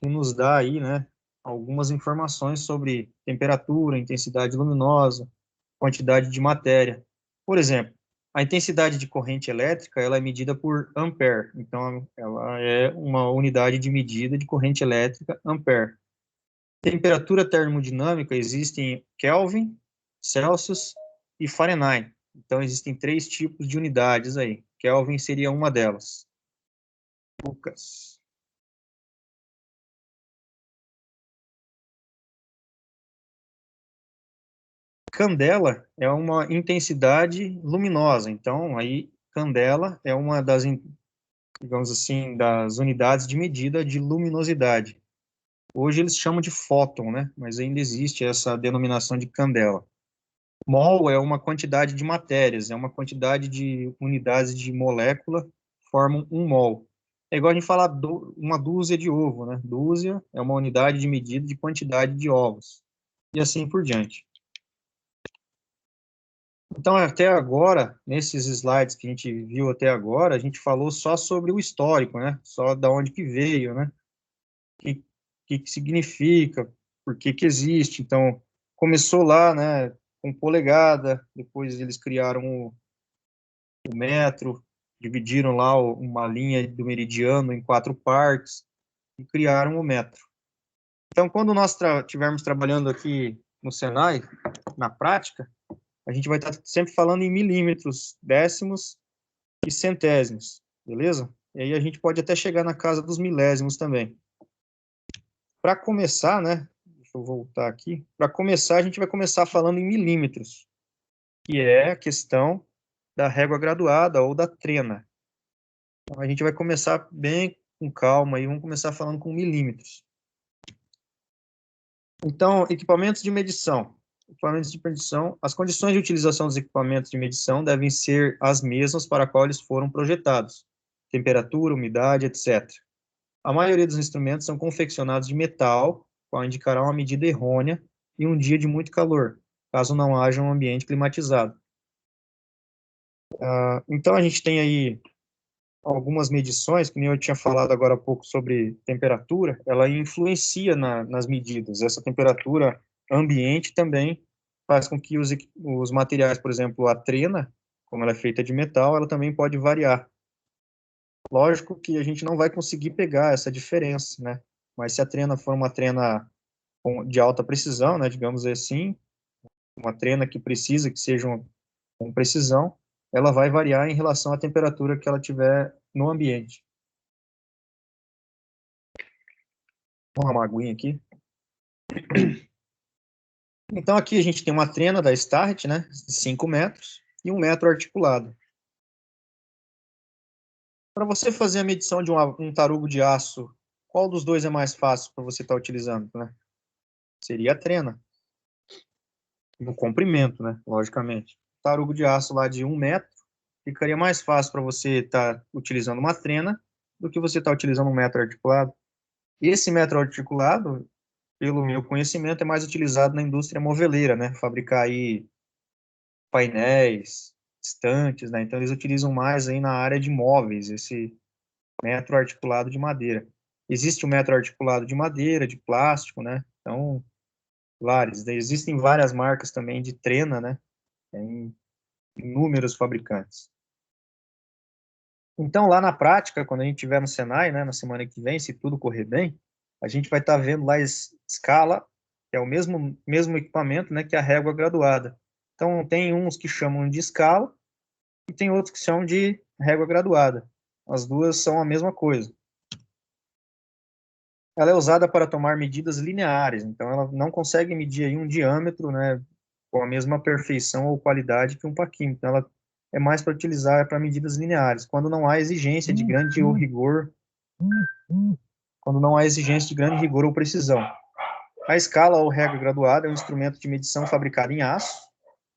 que nos dá aí, né, algumas informações sobre temperatura, intensidade luminosa, quantidade de matéria. Por exemplo, a intensidade de corrente elétrica, ela é medida por ampere. Então, ela é uma unidade de medida de corrente elétrica, ampere. Temperatura termodinâmica existem Kelvin, Celsius e Fahrenheit. Então, existem 3 tipos de unidades aí. Kelvin seria uma delas. Lucas. candela é uma intensidade luminosa, então aí candela é uma das, digamos assim, das unidades de medida de luminosidade. Hoje eles chamam de fóton, né? Mas ainda existe essa denominação de candela. Mol é uma quantidade de matérias, é uma quantidade de unidades de molécula formam um mol. É igual a gente falar uma dúzia de ovo, né? Dúzia é uma unidade de medida de quantidade de ovos. E assim por diante. Então, até agora, nesses slides que a gente viu até agora, a gente falou só sobre o histórico, né? Só da onde que veio, né? O que significa, por que que existe. Então, começou lá, né, com polegada, depois eles criaram o metro, dividiram lá uma linha do meridiano em 4 partes e criaram o metro. Então, quando nós estivermos trabalhando aqui no Senai, na prática, a gente vai estar sempre falando em milímetros, décimos e centésimos, beleza? E aí a gente pode até chegar na casa dos milésimos também. Para começar, né, deixa eu voltar aqui, para começar a gente vai começar falando em milímetros, que é a questão da régua graduada ou da trena. Então, a gente vai começar bem com calma e vamos começar falando com milímetros. Então, equipamentos de medição. Equipamentos de medição, as condições de utilização dos equipamentos de medição devem ser as mesmas para qual eles foram projetados. Temperatura, umidade, etc. A maioria dos instrumentos são confeccionados de metal, qual indicará uma medida errônea e um dia de muito calor, caso não haja um ambiente climatizado. Então, a gente tem aí algumas medições, que nem eu tinha falado agora há pouco sobre temperatura, ela influencia nas medidas. Essa temperatura ambiente também faz com que os materiais, por exemplo, a trena, como ela é feita de metal, ela também pode variar. Lógico que a gente não vai conseguir pegar essa diferença, né? Mas se a trena for uma trena de alta precisão, né, digamos assim, uma trena que precisa que seja com precisão, ela vai variar em relação à temperatura que ela tiver no ambiente. Vou tomar uma aguinha aqui. Então, aqui a gente tem uma trena da Starrett, né, de 5 metros, e 1 metro articulado. Para você fazer a medição de um tarugo de aço, qual dos dois é mais fácil para você estar utilizando, né? Seria a trena. No comprimento, né, logicamente. Tarugo de aço lá de 1 metro, ficaria mais fácil para você estar utilizando uma trena do que você estar utilizando um metro articulado. Esse metro articulado, pelo meu conhecimento, é mais utilizado na indústria moveleira, né? Fabricar aí painéis, estantes, né? Então eles utilizam mais aí na área de móveis, esse metro articulado de madeira. Existe o metro articulado de madeira, de plástico, né? Então, vários. Existem várias marcas também de trena, né? Tem inúmeros fabricantes. Então, lá na prática, quando a gente estiver no Senai, né, na semana que vem, se tudo correr bem, a gente vai estar vendo lá escala, que é o mesmo equipamento, né, que a régua graduada. Então, tem uns que chamam de escala e tem outros que chamam de régua graduada. As duas são a mesma coisa. Ela é usada para tomar medidas lineares, então ela não consegue medir aí um diâmetro, né, com a mesma perfeição ou qualidade que um paquímetro. Então, ela é mais para utilizar para medidas lineares, quando não há exigência de grande rigor, quando não há exigência de grande rigor ou precisão. A escala ou régua graduada é um instrumento de medição fabricado em aço,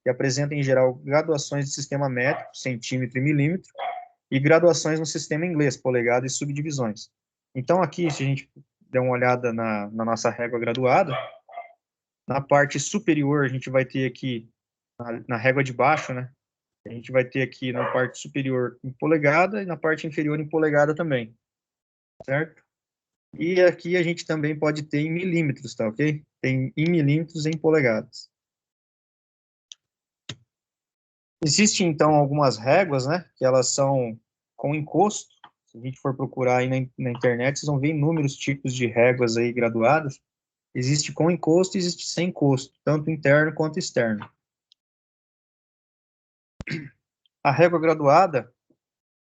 que apresenta em geral graduações de sistema métrico, centímetro e milímetro, e graduações no sistema inglês, polegada e subdivisões. Então aqui, se a gente der uma olhada na nossa régua graduada, na parte superior a gente vai ter aqui, na régua de baixo, né, a gente vai ter aqui na parte superior em polegada e na parte inferior em polegada também, certo? E aqui a gente também pode ter em milímetros, tá ok? Tem em milímetros e em polegadas. Existem, então, algumas réguas, né, que elas são com encosto. Se a gente for procurar aí na internet, vocês vão ver inúmeros tipos de réguas aí graduadas. Existe com encosto e existe sem encosto, tanto interno quanto externo. A régua graduada,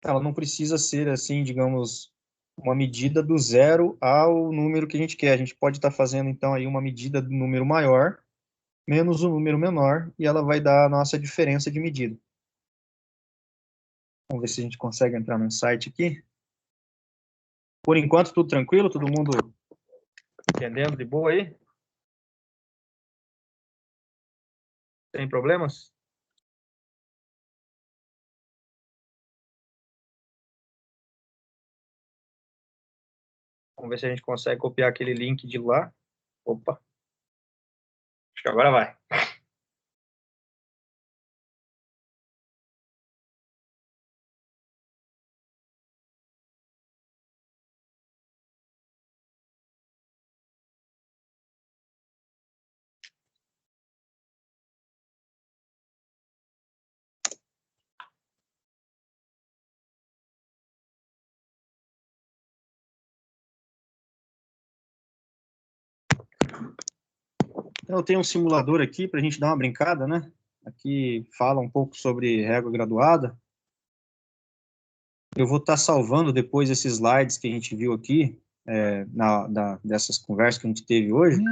ela não precisa ser, assim, digamos, uma medida do zero ao número que a gente quer. A gente pode estar fazendo, então, aí uma medida do número maior menos o número menor, e ela vai dar a nossa diferença de medida. Vamos ver se a gente consegue entrar no site aqui. Por enquanto, tudo tranquilo? Todo mundo entendendo de boa aí? Sem problemas? Vamos ver se a gente consegue copiar aquele link de lá. Opa. Acho que agora vai. Então, eu tenho um simulador aqui para a gente dar uma brincada, né? Aqui fala um pouco sobre régua graduada. Eu vou estar salvando depois esses slides que a gente viu aqui, dessas conversas que a gente teve hoje.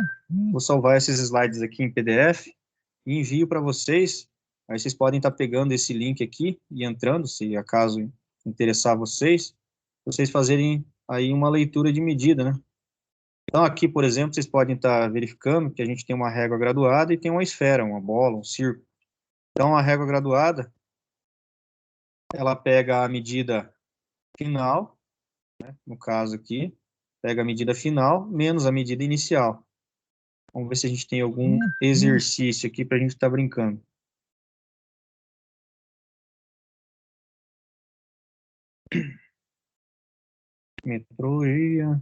Vou salvar esses slides aqui em PDF e envio para vocês. Aí vocês podem estar pegando esse link aqui e entrando, se acaso interessar vocês fazerem aí uma leitura de medida, né? Então, aqui, por exemplo, vocês podem estar verificando que a gente tem uma régua graduada e tem uma esfera, uma bola, um círculo. Então, a régua graduada, ela pega a medida final, né, no caso aqui, pega a medida final menos a medida inicial. Vamos ver se a gente tem algum exercício aqui para a gente estar brincando. Metrologia.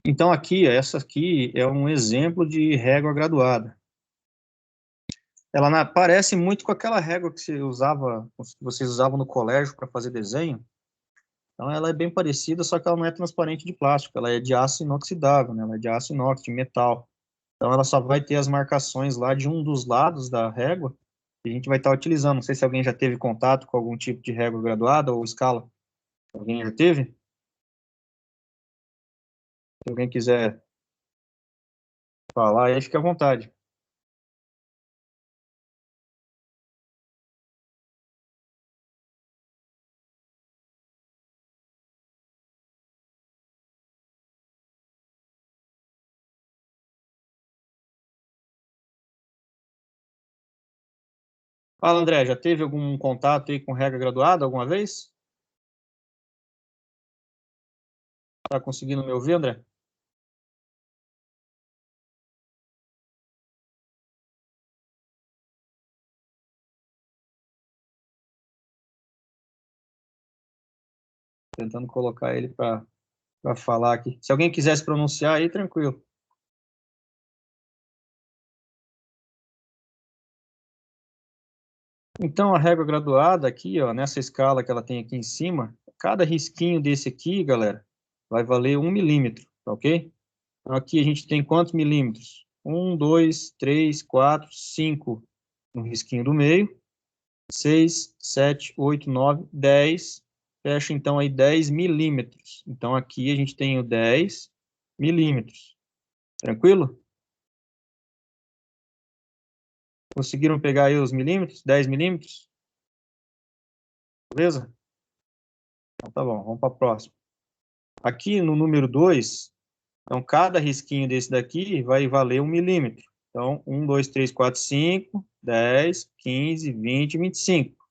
Então, essa aqui é um exemplo de régua graduada. Ela parece muito com aquela régua que vocês usavam no colégio para fazer desenho. Então, ela é bem parecida, só que ela não é transparente de plástico, ela é de aço inoxidável, né? Ela é de aço inox, de metal. Então, ela só vai ter as marcações lá de um dos lados da régua que a gente vai estar utilizando. Não sei se alguém já teve contato com algum tipo de régua graduada ou escala. Alguém já teve? Se alguém quiser falar, aí fica à vontade. Fala, André, já teve algum contato aí com régua graduada alguma vez? Tá conseguindo me ouvir, André? Tentando colocar ele para falar aqui. Se alguém quiser se pronunciar aí, tranquilo. Então, a régua graduada aqui, ó, nessa escala que ela tem aqui em cima, cada risquinho desse aqui, galera, vai valer 1 milímetro, tá ok? Então, aqui a gente tem quantos milímetros? 1, 2, 3, 4, 5 no risquinho do meio, 6, 7, 8, 9, 10, fecha então aí 10 milímetros. Então, aqui a gente tem o 10 milímetros. Tranquilo? Conseguiram pegar aí os milímetros? 10 milímetros? Beleza? Então, tá bom, vamos para a próxima. Aqui no número 2, então cada risquinho desse daqui vai valer 1 milímetro. Então, 1, 2, 3, 4, 5, 10, 15, 20, 25.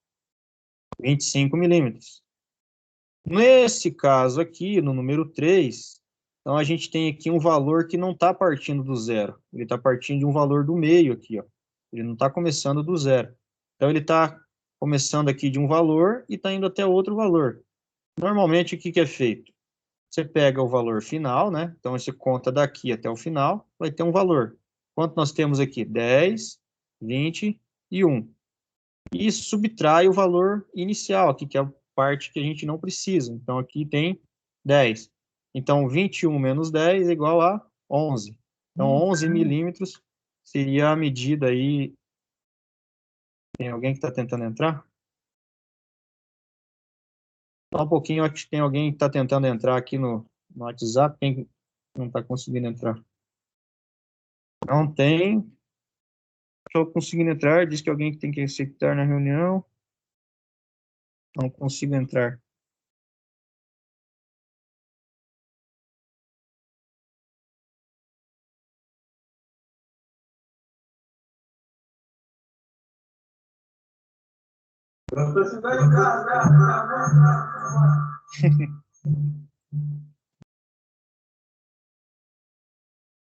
25 milímetros. Nesse caso aqui, no número 3, então a gente tem aqui um valor que não está partindo do zero. Ele está partindo de um valor do meio aqui, ó. Ele não está começando do zero. Então, ele está começando aqui de um valor e está indo até outro valor. Normalmente, o que é feito? Você pega o valor final, né? Então, você conta daqui até o final, vai ter um valor. Quanto nós temos aqui? 10, 20 e 1. E subtrai o valor inicial aqui, que é a parte que a gente não precisa. Então, aqui tem 10. Então, 21 menos 10 é igual a 11. Então, 11 milímetros seria a medida aí Tem alguém que está tentando entrar? Só um pouquinho, acho que tem alguém que está tentando entrar aqui no WhatsApp. Quem não está conseguindo entrar? Não tem. Estou conseguindo entrar. Diz que alguém que tem que aceitar na reunião. Não consigo entrar.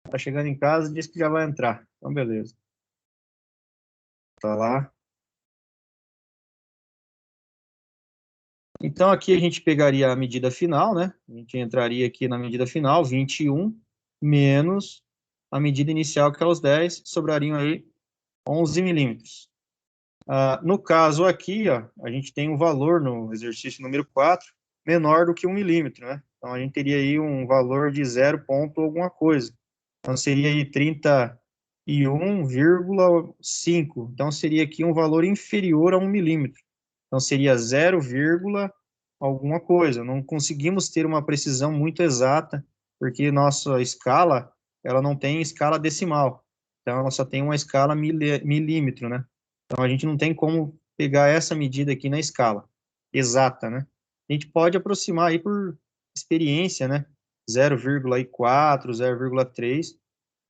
Tá chegando em casa, diz que já vai entrar. Então, beleza. Tá lá. Então, aqui a gente pegaria a medida final, né? A gente entraria aqui na medida final, 21, menos a medida inicial, que é os 10, sobrariam aí 11 milímetros. No caso aqui, ó, a gente tem um valor no exercício número 4, menor do que 1 milímetro, né? Então, a gente teria aí um valor de 0 ponto alguma coisa. Então, seria aí 31,5. Então, seria aqui um valor inferior a 1 milímetro. Então, seria 0, alguma coisa. Não conseguimos ter uma precisão muito exata, porque nossa escala, ela não tem escala decimal. Então, ela só tem uma escala milímetro, né? Então, a gente não tem como pegar essa medida aqui na escala exata, né? A gente pode aproximar aí por experiência, né? 0,4, 0,3.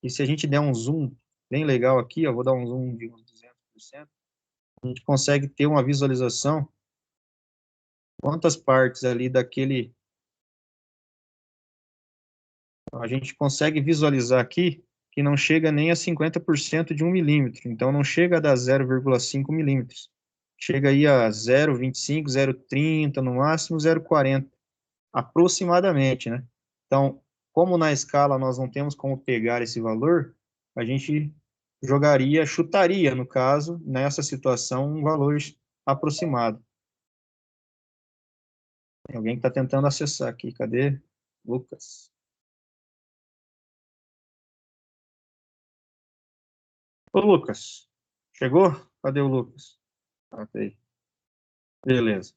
E se a gente der um zoom bem legal aqui, ó, vou dar um zoom de uns 200%, a gente consegue ter uma visualização quantas partes ali daquele... A gente consegue visualizar aqui que não chega nem a 50% de 1 milímetro. Então, não chega a dar 0,5 milímetros. Chega aí a 0,25, 0,30, no máximo 0,40, aproximadamente, né? Então, como na escala nós não temos como pegar esse valor, a gente jogaria, chutaria, no caso, nessa situação, um valor aproximado. Tem alguém que está tentando acessar aqui. Cadê? Lucas. Ô, Lucas. Chegou? Cadê o Lucas? Ok. Beleza.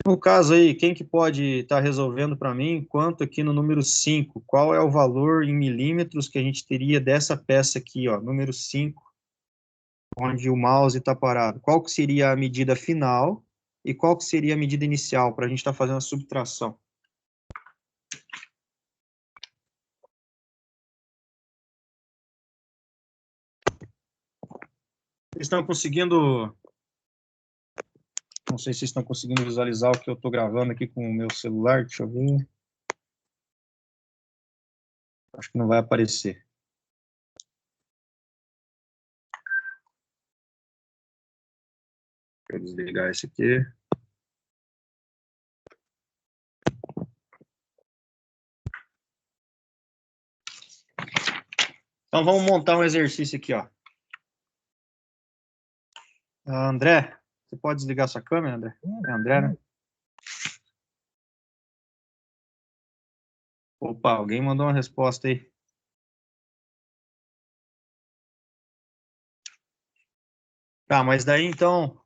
No caso aí, quem que pode estar resolvendo para mim, quanto aqui no número 5, qual é o valor em milímetros que a gente teria dessa peça aqui, ó, número 5, onde o mouse está parado? Qual que seria a medida final e qual que seria a medida inicial para a gente estar fazendo a subtração? Vocês estão conseguindo... Não sei se vocês estão conseguindo visualizar o que eu estou gravando aqui com o meu celular, deixa eu ver. Acho que não vai aparecer. Deixa eu desligar esse aqui. Então, vamos montar um exercício aqui, ó. André, você pode desligar sua câmera, André? É André, né? Opa, alguém mandou uma resposta aí. Tá, mas daí, então...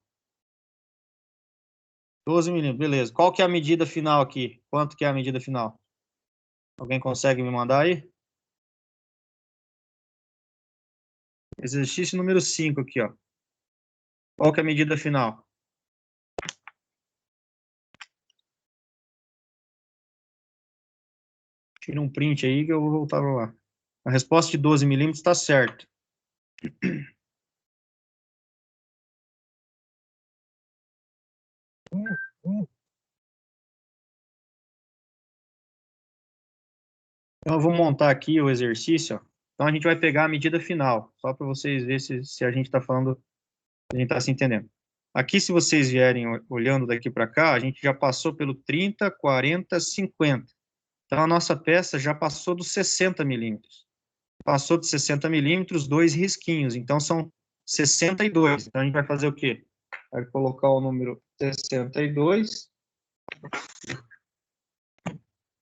12 milímetros, beleza. Qual que é a medida final aqui? Quanto que é a medida final? Alguém consegue me mandar aí? Exercício número 5 aqui, ó. Qual que é a medida final? Tira um print aí que eu vou voltar lá. A resposta de 12 milímetros está certo. Então, eu vou montar aqui o exercício, ó. Então, a gente vai pegar a medida final, só para vocês verem se a gente está falando, se a gente está se entendendo. Aqui, se vocês vierem olhando daqui para cá, a gente já passou pelo 30, 40, 50. Então, a nossa peça já passou dos 60 milímetros. Passou de 60 milímetros, 2 risquinhos. Então, são 62. Então, a gente vai fazer o quê? Vai colocar o número 62.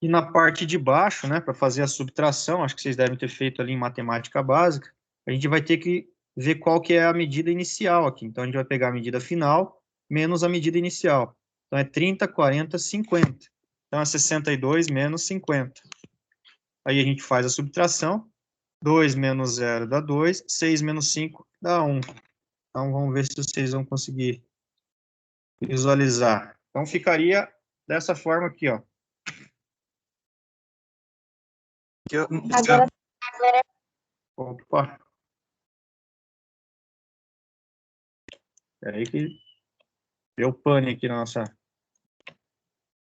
E na parte de baixo, né, para fazer a subtração, acho que vocês devem ter feito ali em matemática básica, a gente vai ter que ver qual que é a medida inicial aqui. Então, a gente vai pegar a medida final menos a medida inicial. Então, é 30, 40, 50. Então, é 62 menos 50. Aí a gente faz a subtração. 2 menos 0 dá 2. 6 menos 5 dá 1. Então, vamos ver se vocês vão conseguir visualizar. Então, ficaria dessa forma aqui, ó. Agora, Opa. Peraí que deu pane aqui na nossa...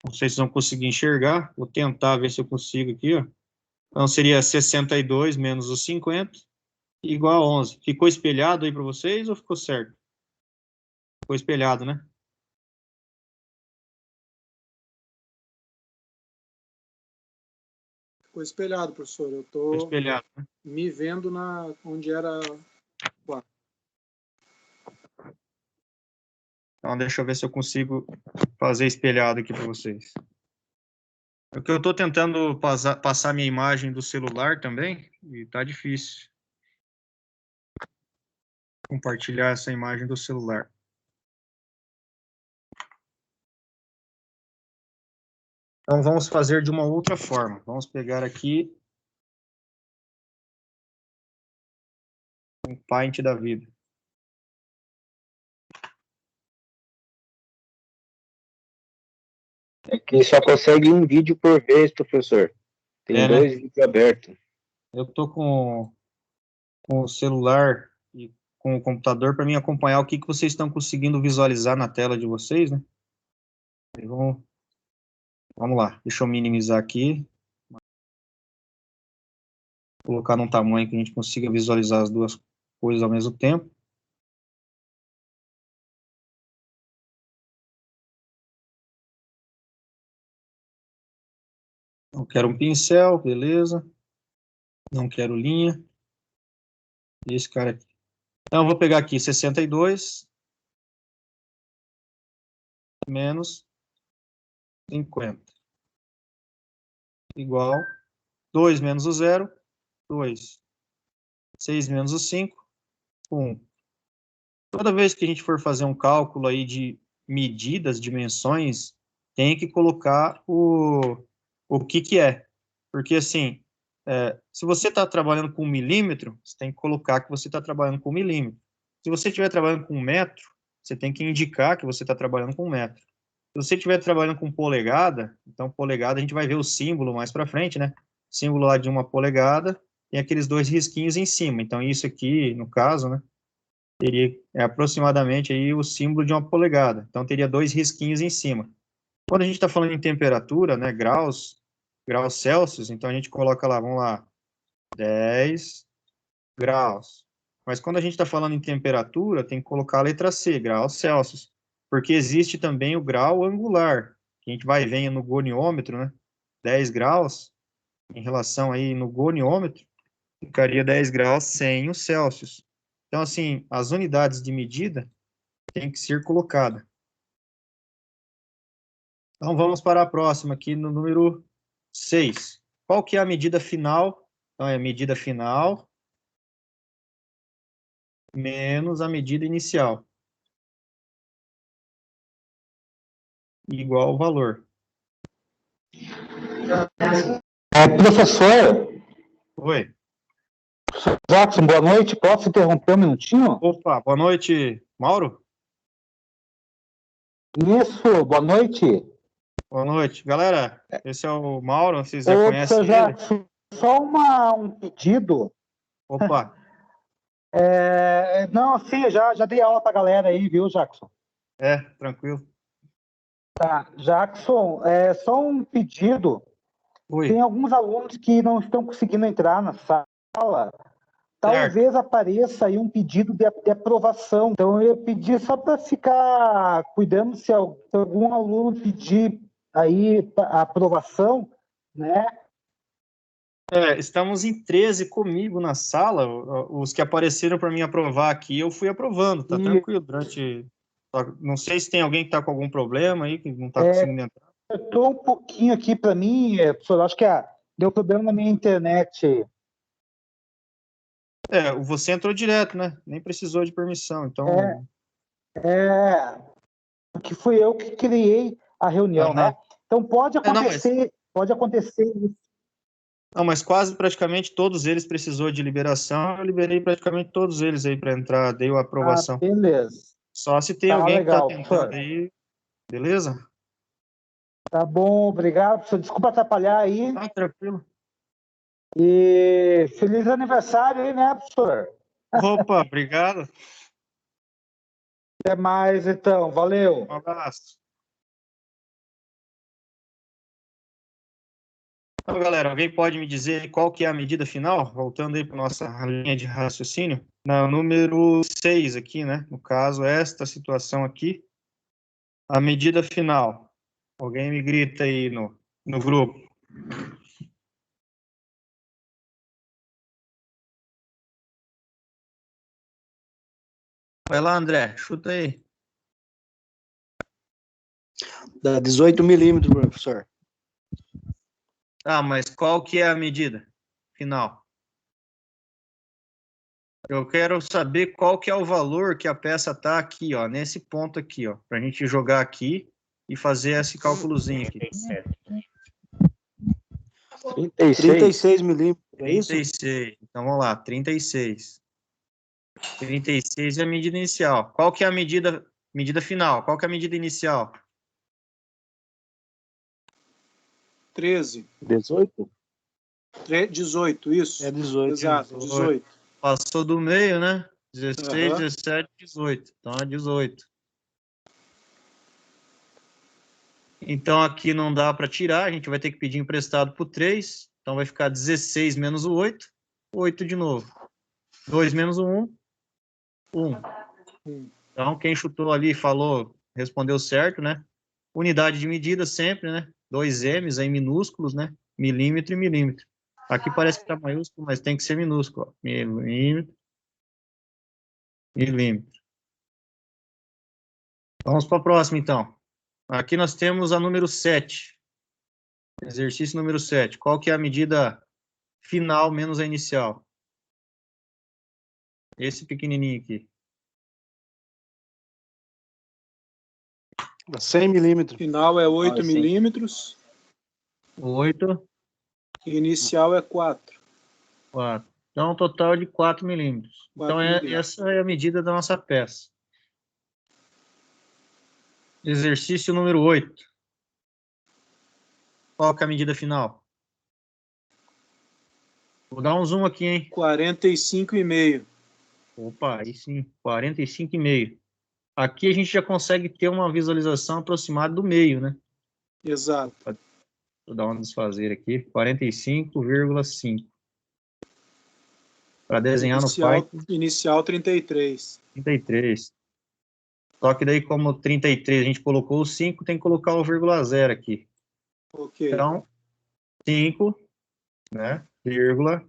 Não sei se vão conseguir enxergar. Vou tentar ver se eu consigo aqui, ó. Então, seria 62 menos os 50, igual a 11. Ficou espelhado aí para vocês ou ficou certo? Ficou espelhado, né? Ficou espelhado, professor. Eu Ficou estou espelhado, né? me vendo onde era. Então, deixa eu ver se eu consigo fazer espelhado aqui para vocês. É que eu estou tentando passar minha imagem do celular também, e tá difícil compartilhar essa imagem do celular. Então, vamos fazer de uma outra forma. Vamos pegar aqui um Paint da vida. É que só consegue um vídeo por vez, professor. Tem É, né? 2 vídeos abertos. Eu estou com o celular e com o computador para mim acompanhar o que vocês estão conseguindo visualizar na tela de vocês, né? Vamos lá, deixa eu minimizar aqui. Colocar num tamanho que a gente consiga visualizar as duas coisas ao mesmo tempo. Não quero um pincel, beleza. Não quero linha. E esse cara aqui. Então, eu vou pegar aqui 62 menos 50. Igual 2 menos o 0, 2. 6 menos o 5, 1. Toda vez que a gente for fazer um cálculo aí de medidas, dimensões, tem que colocar o que é. Porque, assim, se você está trabalhando com milímetro, você tem que colocar que você está trabalhando com milímetro. Se você estiver trabalhando com metro, você tem que indicar que você está trabalhando com metro. Se você estiver trabalhando com polegada, então polegada a gente vai ver o símbolo mais para frente, né? O símbolo lá de uma polegada tem aqueles 2 risquinhos em cima. Então, isso aqui, no caso, né? Teria aproximadamente aí o símbolo de uma polegada. Então, teria 2 risquinhos em cima. Quando a gente está falando em temperatura, né, graus Celsius, então a gente coloca lá, vamos lá, 10 graus. Mas quando a gente está falando em temperatura, tem que colocar a letra C, graus Celsius. Porque existe também o grau angular, que a gente vai ver no goniômetro, né, 10 graus, em relação aí no goniômetro, ficaria 10 graus sem o Celsius. Então, assim, as unidades de medida têm que ser colocadas. Então, vamos para a próxima, aqui no número 6. Qual que é a medida final? Então, é a medida final menos a medida inicial. Igual ao valor. Professor Oi. Jackson, boa noite. Posso interromper um minutinho? Opa, boa noite, Mauro. Isso, boa noite. Boa noite. Galera, esse é o Mauro, vocês já Ô, conhecem professor ele? Jackson, só um pedido. Opa, Não, sim, já dei aula pra galera aí, viu, Jackson? tranquilo. Tá, Jackson, só um pedido. Oi, Tem alguns alunos que não estão conseguindo entrar na sala. Talvez apareça aí um pedido de aprovação. Então, eu pedi só para ficar cuidando se algum aluno pedir aí a aprovação, né? estamos em 13 comigo na sala. Os que apareceram para mim aprovar aqui, eu fui aprovando, tá tranquilo. Não sei se tem alguém que está com algum problema aí, que não está conseguindo entrar. Eu estou um pouquinho aqui para mim, professor, acho que deu problema na minha internet. Você entrou direto, né? Nem precisou de permissão, então... Porque fui eu que criei a reunião, né? Então pode não, mas acontecer isso. Não, mas quase praticamente todos eles precisou de liberação. Eu liberei praticamente todos eles aí para entrar, dei a aprovação. Beleza. Só se tem Tá alguém legal, que está tentando professor. aí, beleza? Tá bom, obrigado, professor. Desculpa atrapalhar aí. Tranquilo. E feliz aniversário aí, né, professor? Opa, obrigado. Até mais, então. Valeu. Um abraço. Então, galera, alguém pode me dizer qual que é a medida final? Voltando aí para nossa linha de raciocínio. Na número 6 aqui, né? No caso, esta situação aqui. A medida final. Alguém me grita aí no grupo. Vai lá, André, chuta aí. Dá 18 milímetros, professor. Mas qual que é a medida final? Eu quero saber qual que é o valor que a peça está aqui, ó, nesse ponto aqui, ó, para a gente jogar aqui e fazer esse cálculozinho aqui. 36 milímetros, é isso? 36. Então, vamos lá, 36. 36 é a medida inicial. Qual que é a medida final? Qual que é a medida inicial? 13. 18? 18, isso. É 18. Exato, 18. Passou do meio, né? 16, Aham. 17, 18. Então, é 18. Então, aqui não dá para tirar, a gente vai ter que pedir emprestado por 3. Então, vai ficar 16 menos o 8, 8 de novo. 2 menos o 1, 1. Então, quem chutou ali falou, respondeu certo, né? Unidade de medida sempre, né? 2 M's aí minúsculos, né? Milímetro e milímetro. Aqui parece que está maiúsculo, mas tem que ser minúsculo. Ó. Milímetro, milímetro. Vamos para a próxima, então. Aqui nós temos a número 7. Exercício número 7. Qual que é a medida final menos a inicial? Esse pequenininho aqui. 100 milímetros. Final é 8 sim. milímetros. 8, Inicial é 4. 4. Então, um total de 4 milímetros. 4 Então, milímetros. essa é a medida da nossa peça. Exercício número 8. Qual que é a medida final? Vou dar um zoom aqui, hein? 45,5. Opa, aí sim, 45,5. Aqui a gente já consegue ter uma visualização aproximada do meio, né? Exato. Vou dar um desfazer aqui, 45,5. Para desenhar no Python. Inicial 33. 33. Só que daí, como 33 a gente colocou o 5, tem que colocar o vírgula 0 aqui. Ok. Então, 5, né? Vírgula.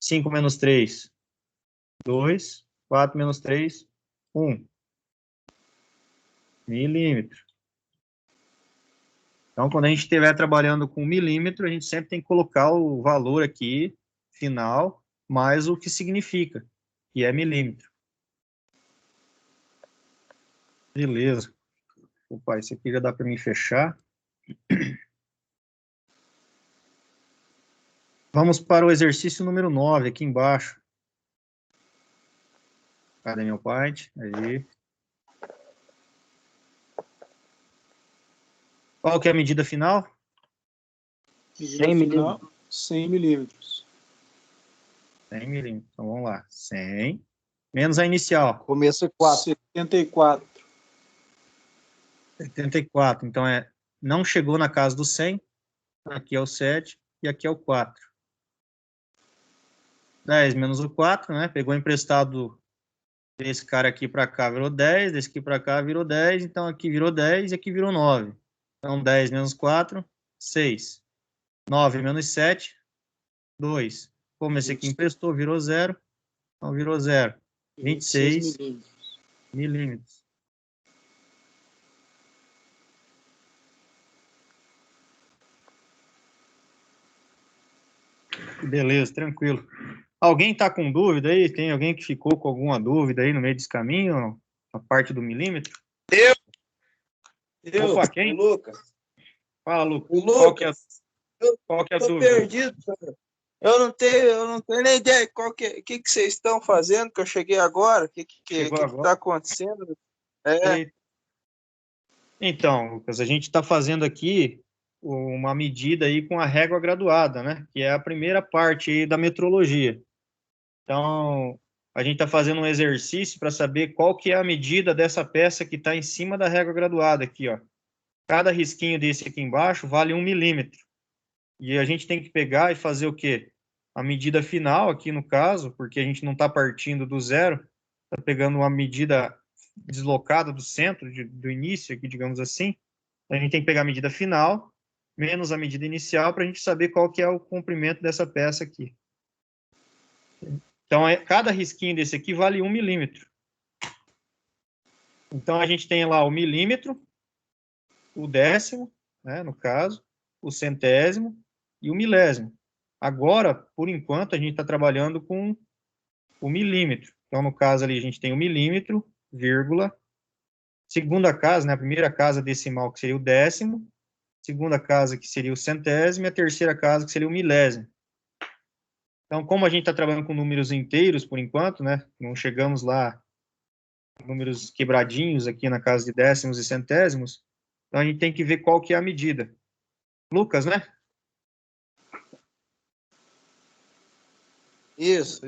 5 menos 3, 2. 4 menos 3, 1. Milímetro. Então, quando a gente estiver trabalhando com milímetro, a gente sempre tem que colocar o valor aqui, final, mais o que significa, que é milímetro. Beleza. Opa, esse aqui já dá para mim fechar. Vamos para o exercício número 9, aqui embaixo. Cadê meu Python? Aí. Qual que é a medida final? 100 milímetros. 100 milímetros. 100 milímetros. Então, vamos lá. 100 menos a inicial. Começo é 4. 74. 74. Então, não chegou na casa do 100. Aqui é o 7 e aqui é o 4. 10 menos o 4, né? Pegou emprestado desse cara aqui para cá, virou 10. Desse aqui para cá, virou 10. Então, aqui virou 10 e aqui virou 9. Então, 10 menos 4, 6. 9 menos 7, 2. Como esse aqui emprestou, virou 0. Então, virou 0. 26 milímetros. Beleza, tranquilo. Alguém está com dúvida aí? Tem alguém que ficou com alguma dúvida aí no meio desse caminho, na parte do milímetro? Opa, quem? O Lucas. Fala, Lucas. O Lucas. Qual que é a Tô dúvida? perdido, cara. Eu não tenho nem ideia o que vocês estão fazendo, que eu cheguei agora, o que está acontecendo. Então, Lucas, a gente está fazendo aqui uma medida aí com a régua graduada, né? Que é a primeira parte aí da metrologia. Então, a gente está fazendo um exercício para saber qual que é a medida dessa peça que está em cima da régua graduada aqui, ó. Cada risquinho desse aqui embaixo vale 1 milímetro. E a gente tem que pegar e fazer o quê? A medida final aqui no caso, porque a gente não está partindo do zero, está pegando uma medida deslocada do centro, do início aqui, digamos assim. A gente tem que pegar a medida final, menos a medida inicial, para a gente saber qual que é o comprimento dessa peça aqui. Então, cada risquinho desse aqui vale 1 milímetro. Então, a gente tem lá o milímetro, o décimo, né, no caso, o centésimo e o milésimo. Agora, por enquanto, a gente está trabalhando com o milímetro. Então, no caso ali, a gente tem o milímetro, vírgula, segunda casa, né, a primeira casa decimal, que seria o décimo, segunda casa, que seria o centésimo, e a terceira casa, que seria o milésimo. Então, como a gente está trabalhando com números inteiros, por enquanto, né, não chegamos lá, números quebradinhos aqui na casa de décimos e centésimos, então a gente tem que ver qual que é a medida. Lucas, né? Isso.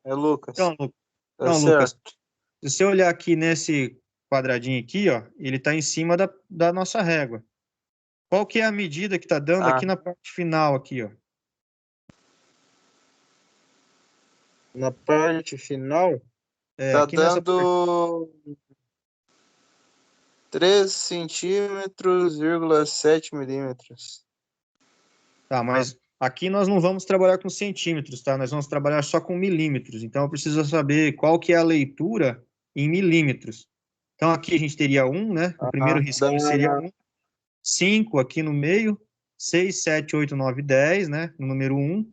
É Lucas. Então, Tá Lucas, certo. se você olhar aqui nesse quadradinho aqui, ó, ele está em cima da nossa régua. Qual que é a medida que está dando aqui na parte final, aqui, ó? Na parte final, É, tá aqui nessa dando 3 centímetros, 7 milímetros. Tá, mas aqui nós não vamos trabalhar com centímetros, tá? Nós vamos trabalhar só com milímetros. Então, eu preciso saber qual que é a leitura em milímetros. Então, aqui a gente teria 1, né? O primeiro risquinho seria 1. 5 aqui no meio. 6, 7, 8, 9, 10, né? No número 1.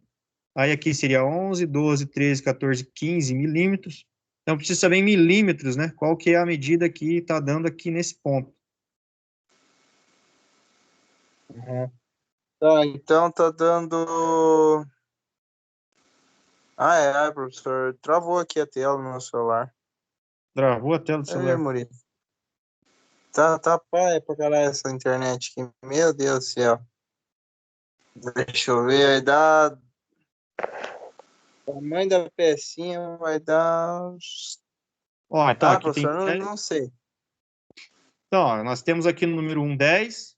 Aí aqui seria 11, 12, 13, 14, 15 milímetros. Então, eu preciso saber em milímetros, né? Qual que é a medida que está dando aqui nesse ponto. Tá, então tá dando... professor, travou aqui a tela no meu celular. Travou a tela do celular. Murilo. Tá paia pra caralho essa internet aqui. Meu Deus do céu. Deixa eu ver, vai dar... O tamanho da pecinha vai dar... Ó, então aqui professor, tem... não sei. Então, ó, nós temos aqui no número 1, 10,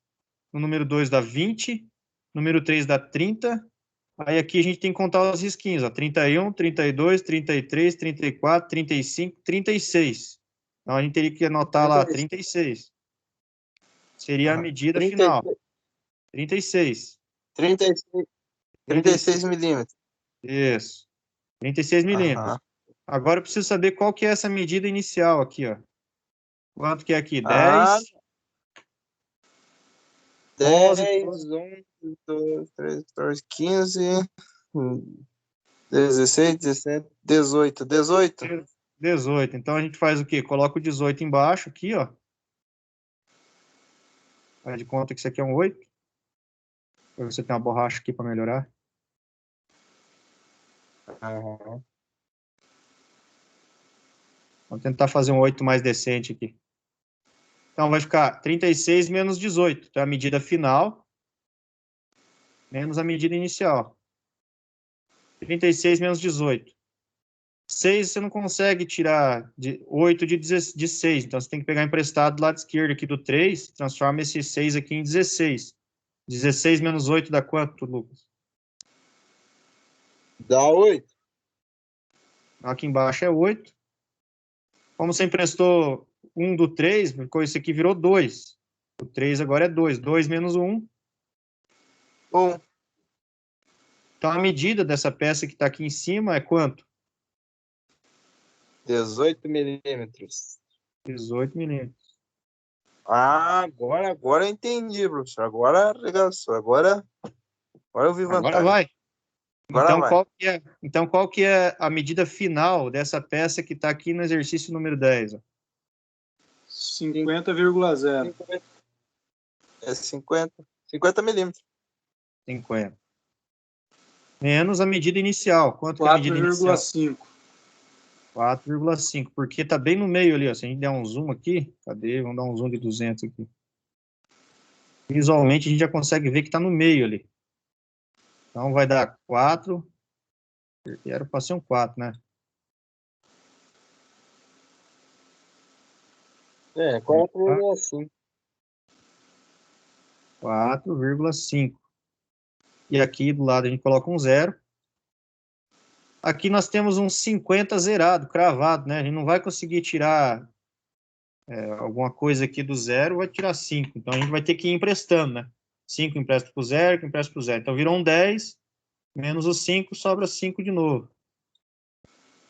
no número 2 dá 20, número 3 dá 30, aí aqui a gente tem que contar os risquinhos, ó, 31, 32, 33, 34, 35, 36. Então, a gente teria que anotar lá 36. Seria a medida final. 36. 36 milímetros. Isso. 36 milímetros. Agora eu preciso saber qual que é essa medida inicial aqui, ó. Quanto que é aqui? 10? 10, 11, 12, 13, 14, 15, 16, 17, 18. 18. Então a gente faz o quê? Coloca o 18 embaixo aqui, ó. Faz de conta que isso aqui é um 8. Você tem uma borracha aqui para melhorar. Vamos tentar fazer um 8 mais decente aqui. Então, vai ficar 36 menos 18. Então, a medida final menos a medida inicial. 36 menos 18. 6 você não consegue tirar 8 de 6. Então, você tem que pegar emprestado do lado esquerdo aqui do 3. Transforma esse 6 aqui em 16. 16 menos 8 dá quanto, Lucas? Dá 8. Aqui embaixo é 8. Como você emprestou 1 do 3, isso aqui virou 2. O 3 agora é 2. 2 menos 1. 1. Então, a medida dessa peça que está aqui em cima é quanto? 18 milímetros. 18 milímetros. Agora eu entendi, professor. Agora arregaçou. Agora eu vi vantagem. Agora vai. Então, qual que é a medida final dessa peça que está aqui no exercício número 10? Ó? 50,0. É 50 milímetros. 50. Menos a medida inicial. Quanto que é a medida inicial? 4,5. 4,5, porque está bem no meio ali. Ó. Se a gente der um zoom aqui, cadê? Vamos dar um zoom de 200 aqui. Visualmente, a gente já consegue ver que está no meio ali. Então, vai dar 4. Era para ser um 4, né? 4,5. 4,5. E aqui do lado a gente coloca um 0. Aqui nós temos um 50 zerado, cravado, né? A gente não vai conseguir tirar alguma coisa aqui do 0, vai tirar 5. Então a gente vai ter que ir emprestando, né? 5 empresta para o 0, que empresta para o 0. Então virou um 10, menos o 5, sobra 5 de novo.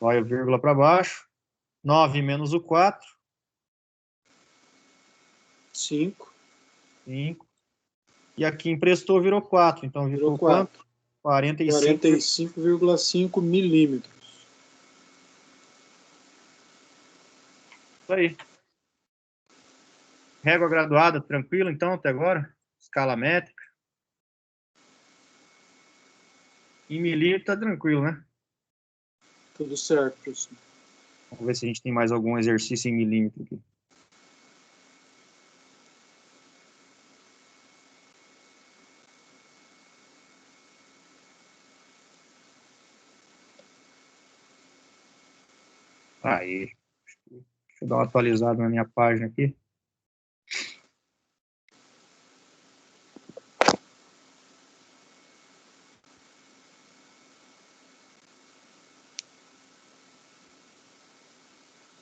Vai o vírgula para baixo. 9 menos o 4. 5. 5. E aqui emprestou, virou 4. Então virou 4. 45,5 milímetros. Isso aí. Régua graduada, tranquilo, então, até agora? Escala métrica. Em milímetro tá tranquilo, né? Tudo certo, professor. Vamos ver se a gente tem mais algum exercício em milímetro aqui. Aí. Deixa eu dar uma atualizada na minha página aqui.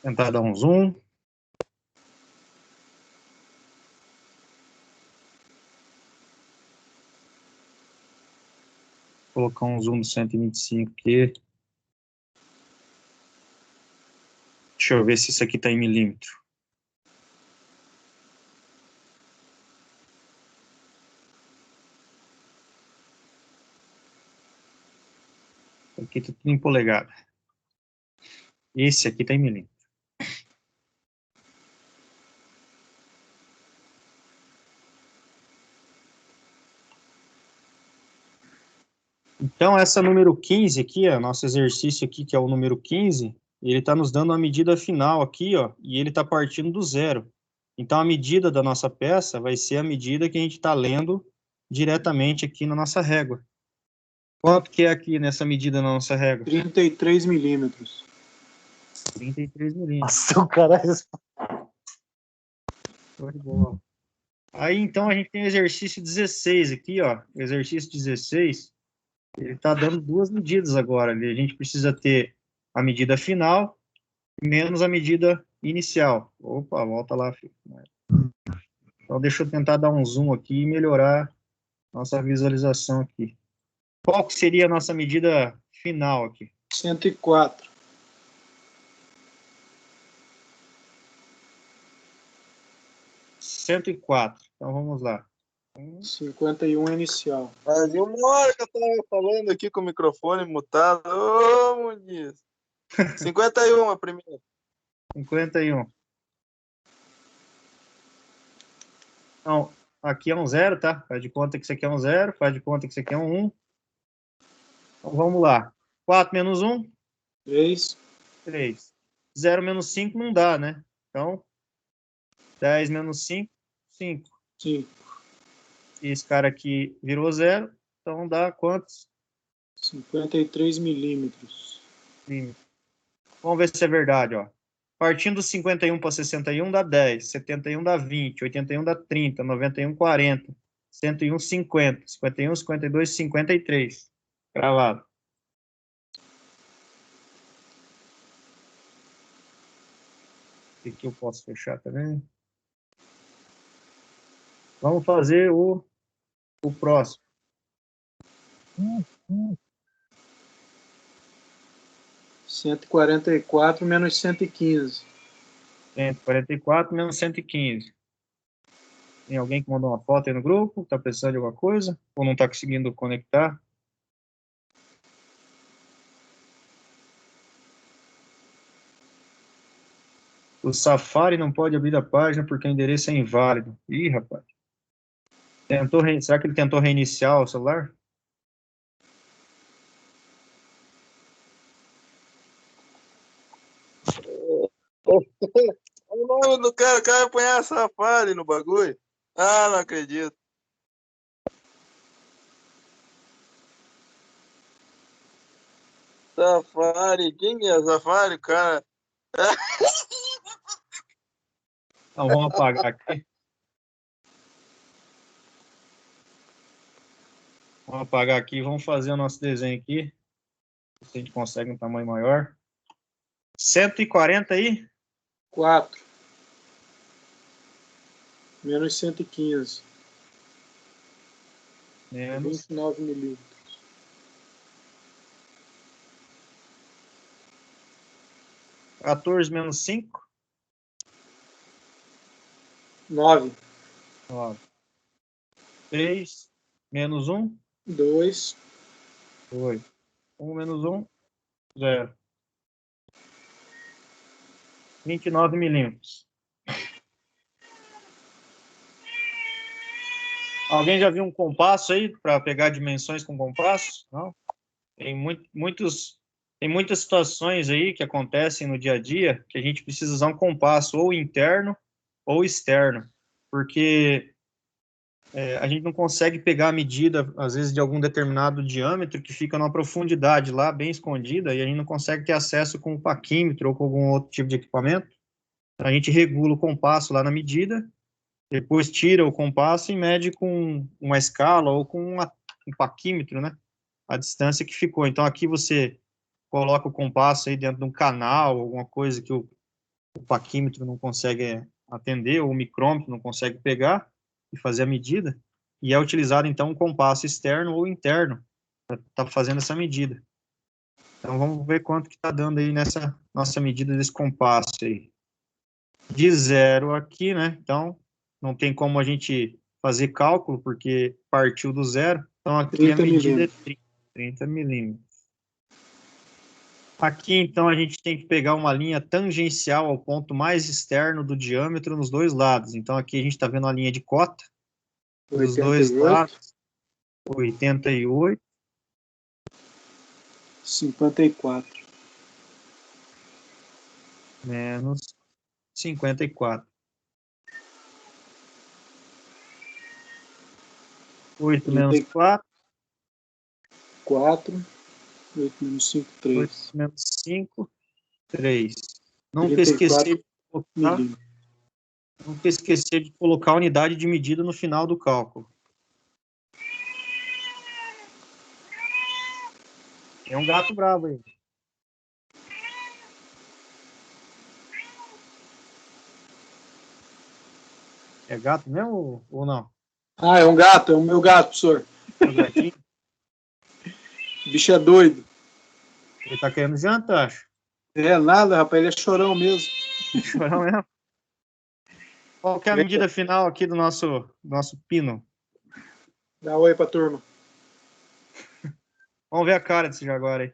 Tentar dar um zoom. Vou colocar um zoom do 125 aqui. Deixa eu ver se isso aqui está em milímetro. Aqui está tudo em polegada. Esse aqui está em milímetro. Então, essa número 15 aqui, ó, nosso exercício aqui, que é o número 15, ele está nos dando uma medida final aqui, ó, e ele está partindo do 0. Então, a medida da nossa peça vai ser a medida que a gente está lendo diretamente aqui na nossa régua. Quanto que é aqui nessa medida na nossa régua? 33 milímetros. 33 milímetros. Nossa, o cara Show de bola. Aí, então, a gente tem o exercício 16 aqui, ó. O exercício 16, ele está dando duas medidas agora. A gente precisa ter a medida final menos a medida inicial. Opa, volta lá, filho. Então, deixa eu tentar dar um zoom aqui e melhorar nossa visualização aqui. Qual que seria a nossa medida final aqui? 104. 104. Então, vamos lá. 51 inicial. Fazia uma hora que eu tava falando aqui com o microfone mutado. Ô, Muniz. 51 a primeira. 51. Então, aqui é um 0, tá? Faz de conta que isso aqui é um 0, faz de conta que isso aqui é um 1. Então, vamos lá. 4 menos 1? 3. 3. 0 menos 5 não dá, né? Então, 10 menos 5, 5. 5. E esse cara aqui virou 0, então dá quantos? 53 milímetros. Vamos ver se é verdade, ó. Partindo do 51 para 61 dá 10, 71 dá 20, 81 dá 30, 91, 40, 101, 50, 51, 52, 53. Gravado. Aqui eu posso fechar também. Vamos fazer o próximo. 144 menos 115. 144 menos 115. Tem alguém que mandou uma foto aí no grupo? Está precisando de alguma coisa? Ou não está conseguindo conectar? O Safari não pode abrir a página porque o endereço é inválido. Ih, rapaz. Será que ele tentou reiniciar o celular? O nome do cara, o cara põe a Safari no bagulho. Ah, não acredito. Safari, quem é Safari, cara? Então, vamos apagar aqui. Vamos apagar aqui e vamos fazer o nosso desenho aqui. Se a gente consegue um tamanho maior. 140 aí? 4. Menos 115. Menos 29 milímetros. 14 menos 5? 9. 9. 3 menos 1? 2. 2. 1 menos 1? 0. 29 milímetros. Alguém já viu um compasso aí para pegar dimensões com compasso? Não? Tem muitas situações aí que acontecem no dia a dia que a gente precisa usar um compasso ou interno ou externo, porque a gente não consegue pegar a medida, às vezes, de algum determinado diâmetro que fica numa profundidade lá, bem escondida, e a gente não consegue ter acesso com o paquímetro ou com algum outro tipo de equipamento. Então, a gente regula o compasso lá na medida, depois tira o compasso e mede com uma escala ou com um paquímetro, né? A distância que ficou. Então, aqui você coloca o compasso aí dentro de um canal, alguma coisa que o paquímetro não consegue atender, ou o micrômetro não consegue pegar e fazer a medida, e é utilizado, então, um compasso externo ou interno para estar fazendo essa medida. Então, vamos ver quanto que está dando aí nessa nossa medida desse compasso aí. De 0 aqui, né? Então, não tem como a gente fazer cálculo, porque partiu do 0. Então, aqui a medida é 30 milímetros. Aqui, então, a gente tem que pegar uma linha tangencial ao ponto mais externo do diâmetro nos dois lados. Então, aqui a gente está vendo a linha de cota dos dois lados. 88. 54. Menos 54. 8 menos 4. 4. 8 menos 5, 3. 8 menos 5, 3. Nunca esquecer de colocar a unidade de medida no final do cálculo. É um gato bravo aí. É gato mesmo ou não? Ah, é um gato, é o meu gato, professor. É um gatinho? O bicho é doido. Ele tá querendo jantar, acho. É nada, rapaz, ele é chorão mesmo. Chorão mesmo. Qual que é a medida final aqui do nosso pino? Dá oi pra turma. Vamos ver a cara desse jaguar aí.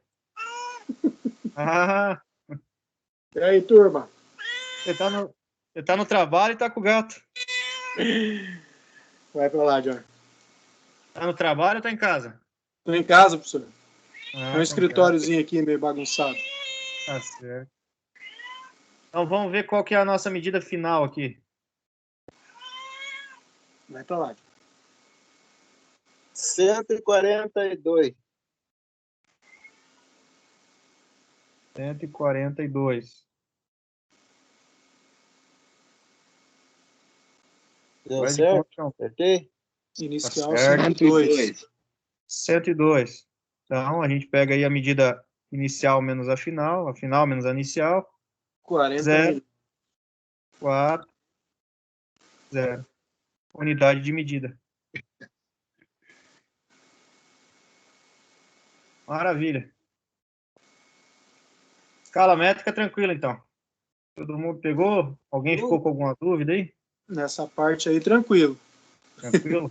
Ah, E aí, turma? você tá no trabalho e tá com o gato. Vai pra lá, Jorge. Tá no trabalho ou tá em casa? Tô em casa, professor. Ah, É um escritóriozinho aqui meio bagunçado. Tá certo. Então vamos ver qual que é a nossa medida final aqui. Vai pra lá. 142. 142. Deu Vai de certo? conta, Acertei? Inicial Tá certo. 102. 102. Então, a gente pega aí a medida inicial menos a final menos a inicial. 40 0, 4, 0. Unidade de medida. Maravilha. Escala métrica tranquila, então. Todo mundo pegou? Alguém ficou com alguma dúvida aí? Nessa parte aí, tranquilo. Tranquilo?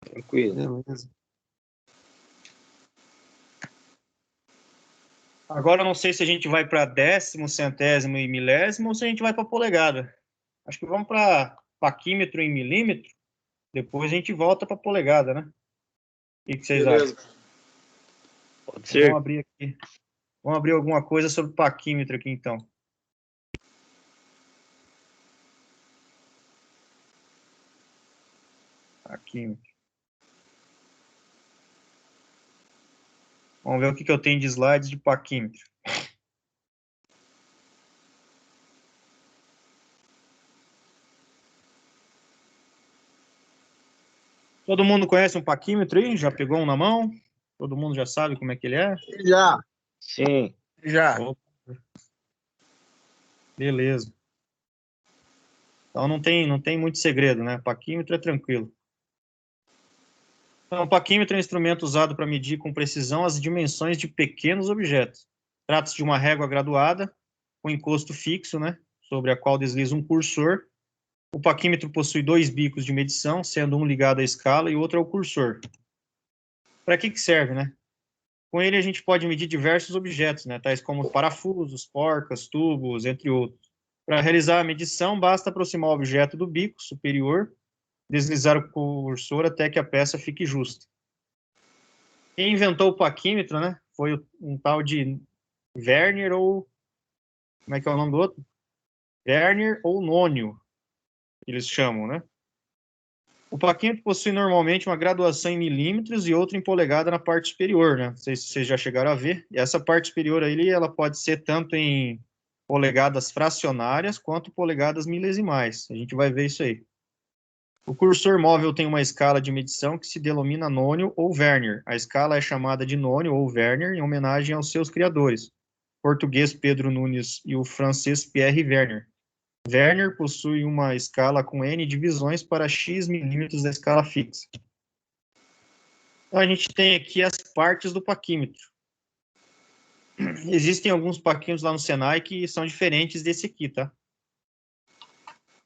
Tranquilo. Beleza. Agora eu não sei se a gente vai para décimo, centésimo e milésimo ou se a gente vai para polegada. Acho que vamos para paquímetro em milímetro, depois a gente volta para polegada, né? O que vocês acham? Pode ser. Vamos abrir aqui. Vamos abrir alguma coisa sobre paquímetro aqui, então. Paquímetro. Vamos ver o que eu tenho de slides de paquímetro. Todo mundo conhece um paquímetro aí? Já pegou um na mão? Todo mundo já sabe como é que ele é? Já. Sim. Já. Opa. Beleza. Então não tem muito segredo, né? Paquímetro é tranquilo. Então, o paquímetro é um instrumento usado para medir com precisão as dimensões de pequenos objetos. Trata-se de uma régua graduada, com encosto fixo, né? Sobre a qual desliza um cursor. O paquímetro possui 2 bicos de medição, sendo um ligado à escala e o outro ao cursor. Para que serve, né? Com ele a gente pode medir diversos objetos, né? Tais como parafusos, porcas, tubos, entre outros. Para realizar a medição, basta aproximar o objeto do bico superior, deslizar o cursor até que a peça fique justa. Quem inventou o paquímetro, né? Foi um tal de Werner ou... Como é que é o nome do outro? Werner ou Nônio, eles chamam, né? O paquímetro possui normalmente uma graduação em milímetros e outra em polegada na parte superior, né? Não sei se vocês já chegaram a ver. E essa parte superior aí, ela pode ser tanto em polegadas fracionárias quanto polegadas milesimais. A gente vai ver isso aí. O cursor móvel tem uma escala de medição que se denomina nônio ou Werner. A escala é chamada de nônio ou Werner em homenagem aos seus criadores, o português Pedro Nunes e o francês Pierre Werner. Werner possui uma escala com N divisões para X milímetros da escala fixa. Então, a gente tem aqui as partes do paquímetro. Existem alguns paquímetros lá no Senai que são diferentes desse aqui, tá?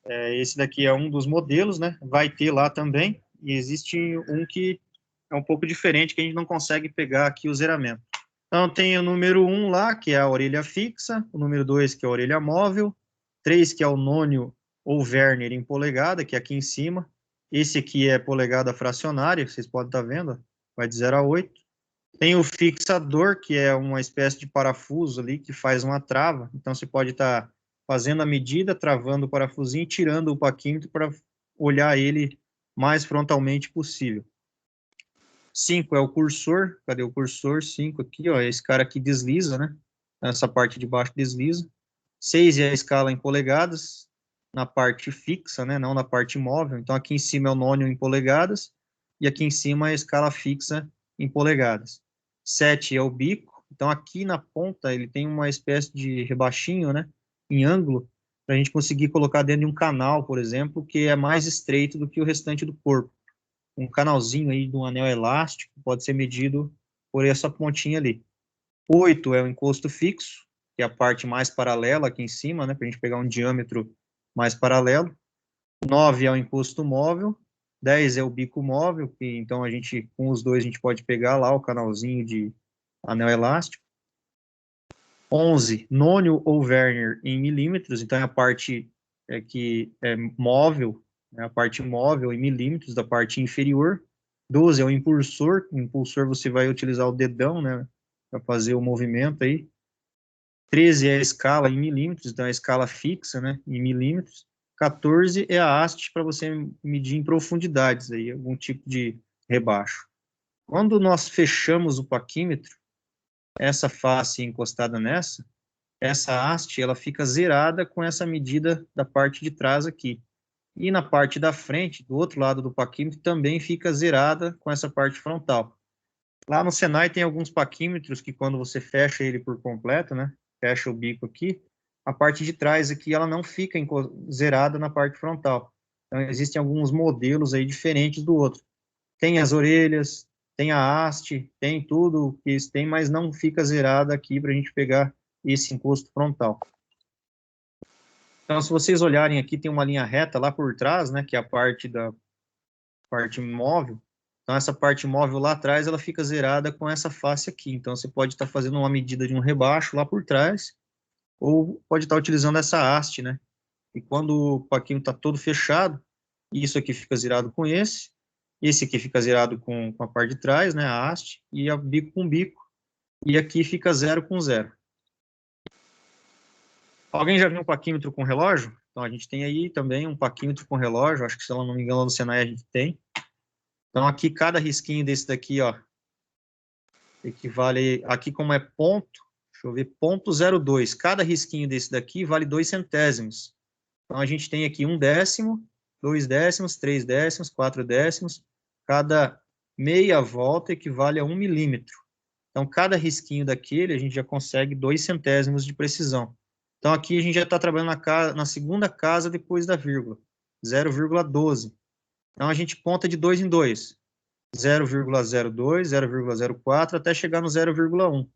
Esse daqui é um dos modelos, né? Vai ter lá também. E existe um que é um pouco diferente, que a gente não consegue pegar aqui o zeramento. Então, tem o número 1 lá, que é a orelha fixa. O número 2, que é a orelha móvel. 3, que é o nônio ou Werner em polegada, que é aqui em cima. Esse aqui é polegada fracionária, vocês podem estar vendo. Vai de 0 a 8. Tem o fixador, que é uma espécie de parafuso ali, que faz uma trava. Então, você pode estar fazendo a medida, travando o parafusinho e tirando o paquímetro para olhar ele mais frontalmente possível. 5 é o cursor. Cadê o cursor? 5 aqui, ó. Esse cara aqui desliza, né? Essa parte de baixo desliza. 6 é a escala em polegadas, na parte fixa, né? Não na parte móvel. Então, aqui em cima é o nônio em polegadas, e aqui em cima é a escala fixa em polegadas. 7 é o bico. Então, aqui na ponta, ele tem uma espécie de rebaixinho, né? Em ângulo, para a gente conseguir colocar dentro de um canal, por exemplo, que é mais estreito do que o restante do corpo. Um canalzinho aí de um anel elástico pode ser medido por essa pontinha ali. 8 é o encosto fixo, que é a parte mais paralela aqui em cima, né, para a gente pegar um diâmetro mais paralelo. 9 é o encosto móvel. 10 é o bico móvel, que então com os dois a gente pode pegar lá o canalzinho de anel elástico. 11, nônio ou Werner em milímetros, então é a parte que é móvel, né, a parte móvel em milímetros da parte inferior. 12 é o impulsor. O impulsor você vai utilizar o dedão, né, para fazer o movimento aí. 13 é a escala em milímetros, então é a escala fixa, né, em milímetros. 14 é a haste para você medir em profundidades aí, algum tipo de rebaixo. Quando nós fechamos o paquímetro, essa face encostada nessa, essa haste ela fica zerada com essa medida da parte de trás aqui. E na parte da frente, do outro lado do paquímetro, também fica zerada com essa parte frontal. Lá no Senai tem alguns paquímetros que quando você fecha ele por completo, né, fecha o bico aqui, a parte de trás aqui ela não fica zerada na parte frontal. Então existem alguns modelos aí diferentes do outro. Tem as orelhas, tem a haste, tem tudo que eles têm, mas não fica zerada aqui para a gente pegar esse encosto frontal. Então, se vocês olharem aqui, tem uma linha reta lá por trás, né, que é a parte móvel. Então, Então, essa parte móvel lá atrás, ela fica zerada com essa face aqui. Então, você pode estar fazendo uma medida de um rebaixo lá por trás, ou pode estar utilizando essa haste, né? E quando o paquinho está todo fechado, isso aqui fica zerado com esse aqui fica zerado com a parte de trás, né, a haste, e a bico com bico, e aqui fica 0 com 0. Alguém já viu um paquímetro com relógio? Então, a gente tem aí também um paquímetro com relógio, acho que, se eu não me engano, no Senai a gente tem. Então, aqui, cada risquinho desse daqui, ó, equivale, aqui como é ponto, deixa eu ver, ponto 0,2. Cada risquinho desse daqui vale 2 centésimos. Então, a gente tem aqui 1 décimo, 2 décimos, 3 décimos, 4 décimos. Cada meia volta equivale a 1 milímetro. Então, cada risquinho daquele, a gente já consegue 2 centésimos de precisão. Então, aqui a gente já está trabalhando na segunda casa depois da vírgula, 0,12. Então, a gente conta de 2 em 2, 0,02, 0,04, até chegar no 0,1.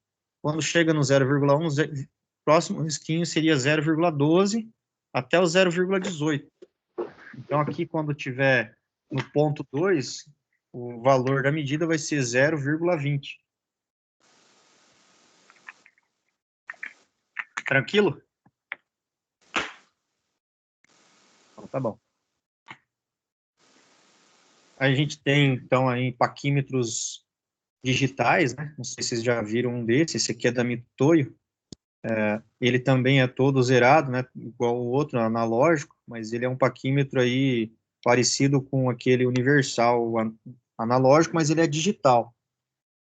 Quando chega no 0,1, o próximo risquinho seria 0,12 até o 0,18. Então, aqui, quando tiver no ponto 2, o valor da medida vai ser 0,20. Tranquilo? Então, tá bom. A gente tem, então, aí paquímetros digitais, né? Não sei se vocês já viram um desses. Esse aqui é da Mitutoyo. Ele também é todo zerado, né? Igual o outro, analógico, mas ele é um paquímetro aí parecido com aquele universal analógico, mas ele é digital.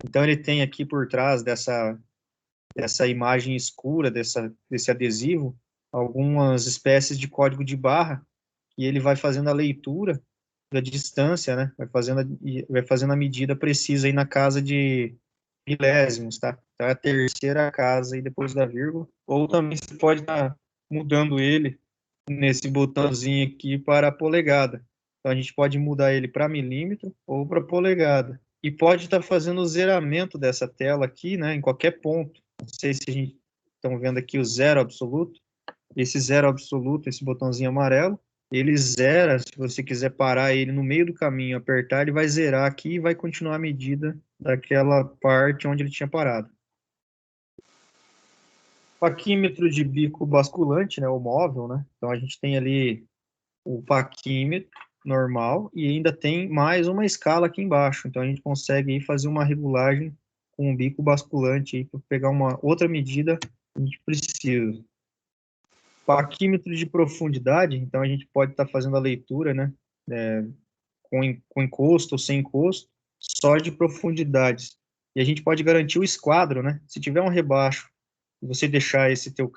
Então, ele tem aqui por trás dessa imagem escura, desse adesivo, algumas espécies de código de barra, e ele vai fazendo a leitura da distância, né? Vai fazendo a medida precisa aí na casa de milésimos, tá? Então, é a terceira casa aí depois da vírgula. Ou também você pode estar mudando ele nesse botãozinho aqui para a polegada. Então, a gente pode mudar ele para milímetro ou para polegada. E pode estar fazendo o zeramento dessa tela aqui, né? Em qualquer ponto. Não sei se a gente estão vendo aqui o zero absoluto. Esse zero absoluto, esse botãozinho amarelo, ele zera, se você quiser parar ele no meio do caminho, apertar, ele vai zerar aqui e vai continuar a medida daquela parte onde ele tinha parado. Paquímetro de bico basculante, né, o móvel, né? Então a gente tem ali o paquímetro normal e ainda tem mais uma escala aqui embaixo. Então a gente consegue aí fazer uma regulagem com o bico basculante aí para pegar uma outra medida que a gente precisa. Paquímetro de profundidade, então a gente pode estar fazendo a leitura, né, com encosto ou sem encosto, só de profundidades. E a gente pode garantir o esquadro, né? Se tiver um rebaixo, e você deixar esse teu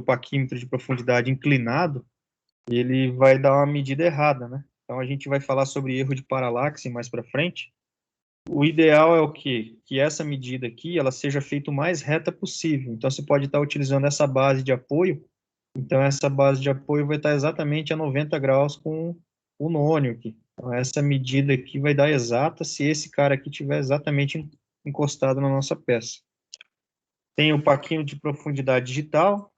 paquímetro de profundidade inclinado, ele vai dar uma medida errada, né? Então a gente vai falar sobre erro de paralaxe mais para frente. O ideal é o quê? Que essa medida aqui, ela seja feita o mais reta possível. Então você pode estar utilizando essa base de apoio. Então, essa base de apoio vai estar exatamente a 90 graus com o nônio aqui. Então, essa medida aqui vai dar exata se esse cara aqui estiver exatamente encostado na nossa peça. Tem o paquímetro de profundidade digital.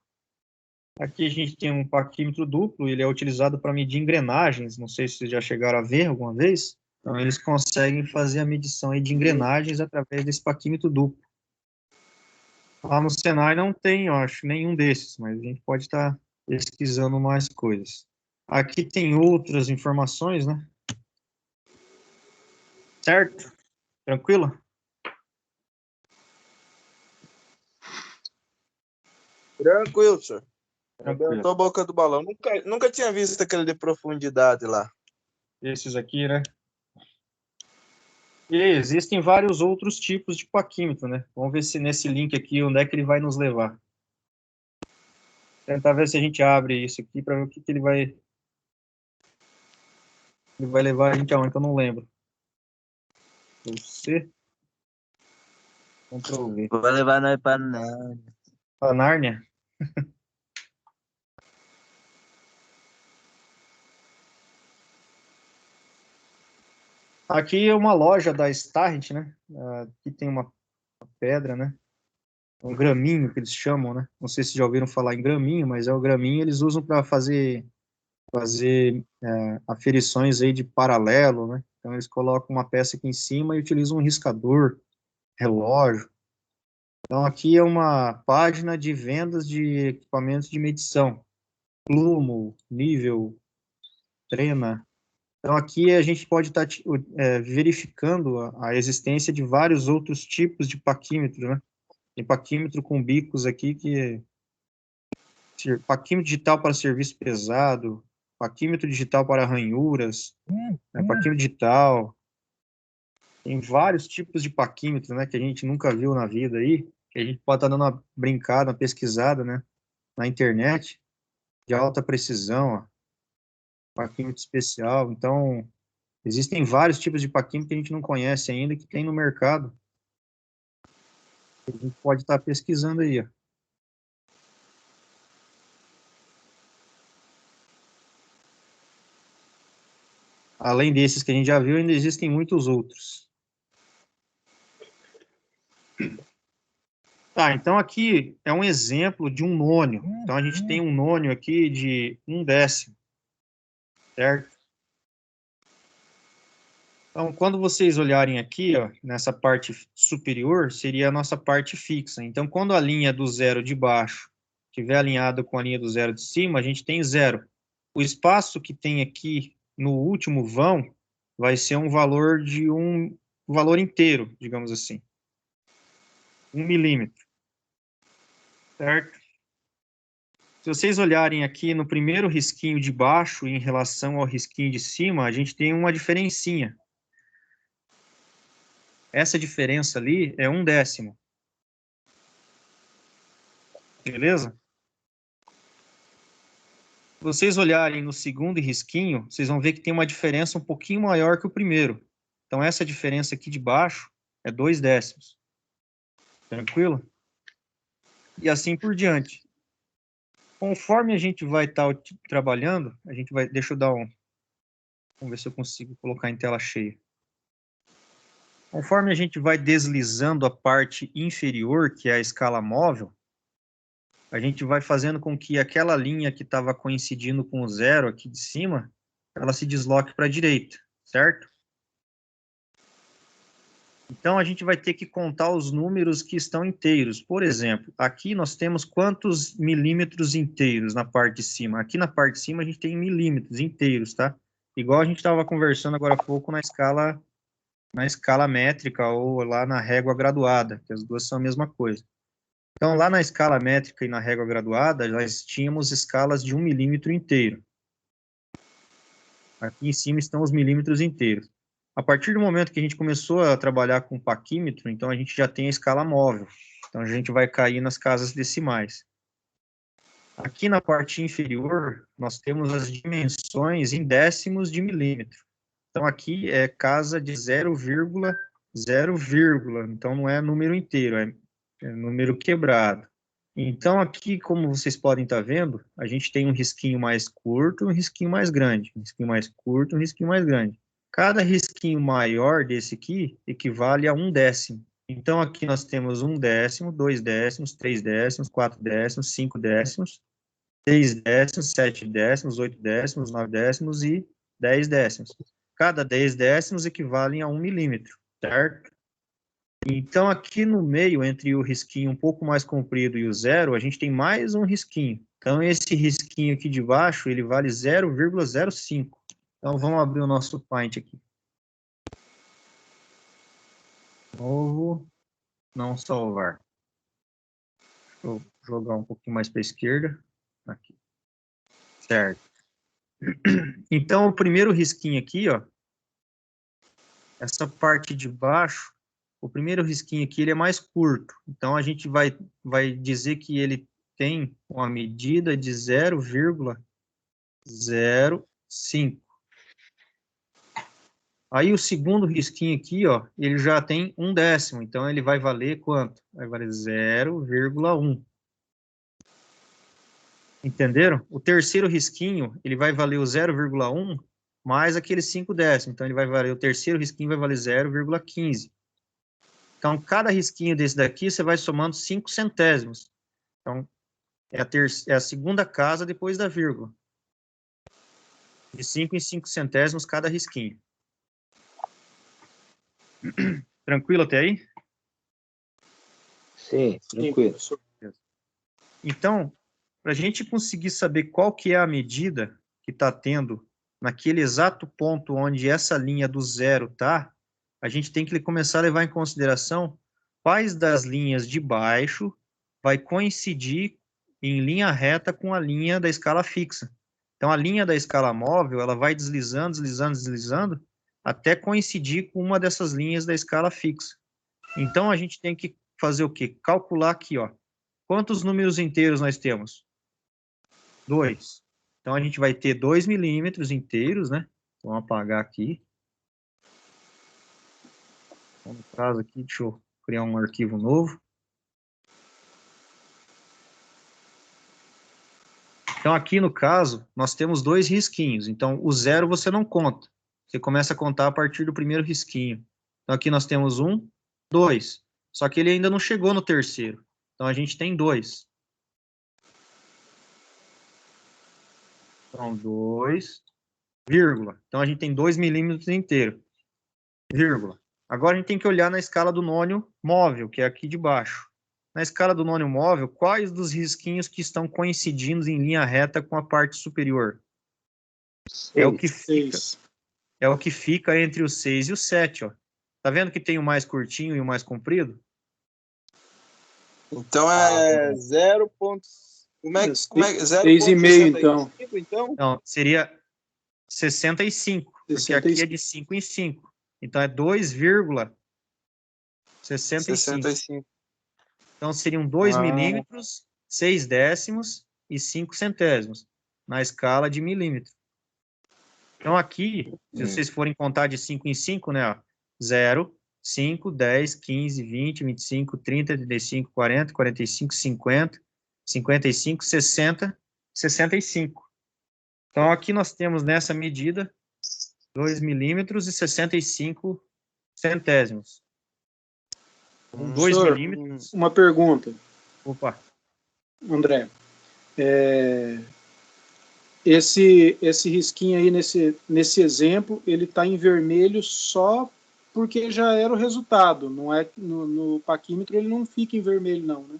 Aqui a gente tem um paquímetro duplo, ele é utilizado para medir engrenagens. Não sei se vocês já chegaram a ver alguma vez. Então, eles conseguem fazer a medição aí de engrenagens através desse paquímetro duplo. Lá no Senai não tem, eu acho, nenhum desses, mas a gente pode estar pesquisando mais coisas. Aqui tem outras informações, né? Certo? Tranquilo? Tranquilo, senhor. Tranquilo. Arrebentou a boca do balão. Nunca tinha visto aquele de profundidade lá. Esses aqui, né? E existem vários outros tipos de paquímetro, né? Vamos ver se nesse link aqui, onde é que ele vai nos levar. Tentar ver se a gente abre isso aqui para ver o que ele vai levar a gente aonde, que eu não lembro. Você. Ctrl V. Vai levar nós pra nada. A Nárnia? Aqui é uma loja da Starrett, né? Aqui tem uma pedra, né? Um graminho que eles chamam, né? Não sei se já ouviram falar em graminho, mas é o graminho eles usam para fazer aferições aí de paralelo, né? Então, eles colocam uma peça aqui em cima e utilizam um riscador, relógio. Então, aqui é uma página de vendas de equipamentos de medição. Plumo, nível, trena. Então, aqui a gente pode estar verificando a existência de vários outros tipos de paquímetro, né? Tem paquímetro com bicos aqui paquímetro digital para serviço pesado, paquímetro digital para ranhuras, paquímetro digital. Tem vários tipos de paquímetro, né, que a gente nunca viu na vida aí, que a gente pode estar dando uma brincada, uma pesquisada, né, na internet, de alta precisão, ó, paquímetro especial. Então, existem vários tipos de paquímetro que a gente não conhece ainda, que tem no mercado. A gente pode estar pesquisando aí, ó. Além desses que a gente já viu, ainda existem muitos outros. Tá, então aqui é um exemplo de um nônio. Então a gente tem um nônio aqui de 1/10, certo? Então, quando vocês olharem aqui, ó, nessa parte superior, seria a nossa parte fixa. Então, quando a linha do zero de baixo estiver alinhada com a linha do zero de cima, a gente tem zero. O espaço que tem aqui no último vão vai ser um valor de um valor inteiro, digamos assim. 1 milímetro. Certo? Se vocês olharem aqui no primeiro risquinho de baixo em relação ao risquinho de cima, a gente tem uma diferencinha. Essa diferença ali é 1/10. Beleza? Se vocês olharem no segundo risquinho, vocês vão ver que tem uma diferença um pouquinho maior que o primeiro. Então, essa diferença aqui de baixo é 2/10. Tranquilo? E assim por diante. Conforme a gente vai estar trabalhando, a gente vai... Deixa eu dar um... Vamos ver se eu consigo colocar em tela cheia. Conforme a gente vai deslizando a parte inferior, que é a escala móvel, a gente vai fazendo com que aquela linha que estava coincidindo com o zero aqui de cima, ela se desloque para a direita, certo? Então, a gente vai ter que contar os números que estão inteiros. Por exemplo, aqui nós temos quantos milímetros inteiros na parte de cima? Aqui na parte de cima a gente tem milímetros inteiros, tá? Igual a gente estava conversando agora há pouco na escala métrica ou lá na régua graduada, que as duas são a mesma coisa. Então, lá na escala métrica e na régua graduada, nós tínhamos escalas de 1 milímetro inteiro. Aqui em cima estão os milímetros inteiros. A partir do momento que a gente começou a trabalhar com paquímetro, então a gente já tem a escala móvel. Então, a gente vai cair nas casas decimais. Aqui na parte inferior, nós temos as dimensões em décimos de milímetro. Então, aqui é casa de 0,0, então não é número inteiro, é número quebrado. Então, aqui, como vocês podem estar vendo, a gente tem um risquinho mais curto e um risquinho mais grande. Um risquinho mais curto e um risquinho mais grande. Cada risquinho maior desse aqui equivale a 1/10. Então, aqui nós temos 1/10, 2/10, 3/10, 4/10, 5/10, 6/10, 7/10, 8/10, 9/10 e 10/10. Cada 10/10 equivale a 1 milímetro, certo? Então, aqui no meio, entre o risquinho um pouco mais comprido e o zero, a gente tem mais um risquinho. Então, esse risquinho aqui de baixo, ele vale 0,05. Então, vamos abrir o nosso Paint aqui. Novo, não salvar. Deixa eu jogar um pouquinho mais para a esquerda. Aqui. Certo. Então, o primeiro risquinho aqui, ó, essa parte de baixo, o primeiro risquinho aqui, ele é mais curto. Então, a gente vai dizer que ele tem uma medida de 0,05. Aí, o segundo risquinho aqui, ó, ele já tem 1/10. Então, ele vai valer quanto? Vai valer 0,1. Entenderam? O terceiro risquinho, ele vai valer o 0,1 mais aquele 5/10. Então, ele vai valer, o terceiro risquinho vai valer 0,15. Então, cada risquinho desse daqui, você vai somando 5 centésimos. Então, é a segunda casa depois da vírgula. De 5 em 5 centésimos cada risquinho. Tranquilo até aí? Sim, Sim, tranquilo. professor. Então, para a gente conseguir saber qual que é a medida que está tendo naquele exato ponto onde essa linha do zero está, a gente tem que começar a levar em consideração quais das linhas de baixo vai coincidir em linha reta com a linha da escala fixa. Então, a linha da escala móvel, ela vai deslizando, deslizando, deslizando, até coincidir com uma dessas linhas da escala fixa. Então, a gente tem que fazer o quê? Calcular aqui, ó. Quantos números inteiros nós temos? 2. Então, a gente vai ter 2 milímetros inteiros, né? Vamos apagar aqui. Então, no caso aqui, deixa eu criar um arquivo novo. Então, aqui no caso, nós temos 2 risquinhos. Então, o zero você não conta. Você começa a contar a partir do primeiro risquinho. Então, aqui nós temos 1, 2. Só que ele ainda não chegou no terceiro. Então, a gente tem 2. Então, 2, vírgula. Então, a gente tem 2 milímetros inteiro, vírgula. Agora, a gente tem que olhar na escala do nônio móvel, que é aqui de baixo. Na escala do nônio móvel, quais dos risquinhos que estão coincidindo em linha reta com a parte superior? É o que fica, é o que fica entre o 6 e o 7, ó. Tá vendo que tem o mais curtinho e o mais comprido? Então é 0. Como é 6,5 então. Não, seria 65, porque 65. aqui é de 5 em 5. Então é 2,65. 65. Então seriam 2 milímetros, 6 décimos e 5 centésimos, na escala de milímetro. Então aqui, se vocês forem contar de 5 em 5, né, ó, 0, 5, 10, 15, 20, 25, 30, 35, 40, 45, 50, 55, 60, 65. Então aqui nós temos nessa medida 2 milímetros e 65 centésimos. 2 Professor, milímetros. uma pergunta, Opa. André. Esse risquinho aí, nesse exemplo, ele está em vermelho só porque já era o resultado. Não é no paquímetro ele não fica em vermelho, não, né?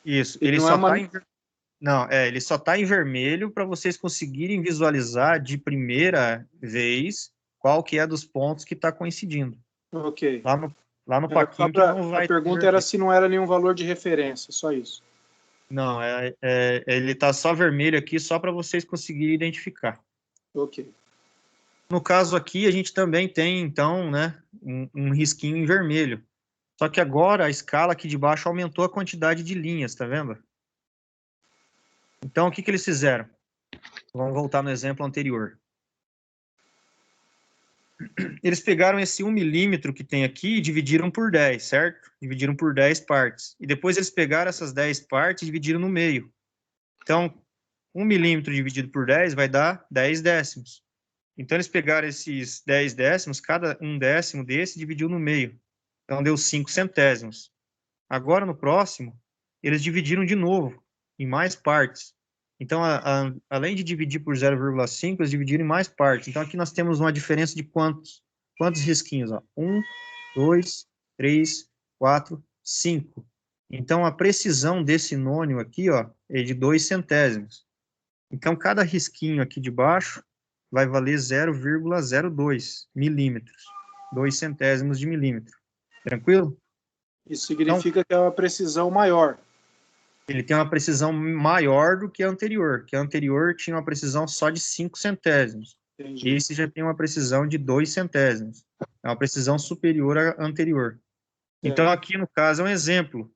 Isso, ele só está em não, ele só está em vermelho para vocês conseguirem visualizar de primeira vez qual que é dos pontos que está coincidindo. Ok. Lá no paquímetro não vai. A pergunta era se não era nenhum valor de referência, só isso. Não, ele está só vermelho aqui, só para vocês conseguirem identificar. Ok. No caso aqui, a gente também tem, então, né, um risquinho em vermelho. Só que agora a escala aqui de baixo aumentou a quantidade de linhas, tá vendo? Então, o que eles fizeram? Vamos voltar no exemplo anterior. Eles pegaram esse 1 milímetro que tem aqui e dividiram por 10, certo? Dividiram por 10 partes. E depois eles pegaram essas 10 partes e dividiram no meio. Então, 1 milímetro dividido por 10 vai dar 10 décimos. Então, eles pegaram esses 10 décimos, cada um décimo desse dividiu no meio. Então, deu 5 centésimos. Agora, no próximo, eles dividiram de novo, em mais partes. Então, além de dividir por 0,5, eles dividiram em mais partes. Então, aqui nós temos uma diferença de quantos risquinhos? 1, 2, 3, 4, 5. Então, a precisão desse nônio aqui, ó, é de 2 centésimos. Então, cada risquinho aqui de baixo vai valer 0,02 milímetros. 2 centésimos de milímetro. Tranquilo? Isso significa que é uma precisão maior. Ele tem uma precisão maior do que a anterior, que a anterior tinha uma precisão só de 5 centésimos. Entendi. Esse já tem uma precisão de 2 centésimos. É uma precisão superior à anterior. Então, aqui no caso é um exemplo.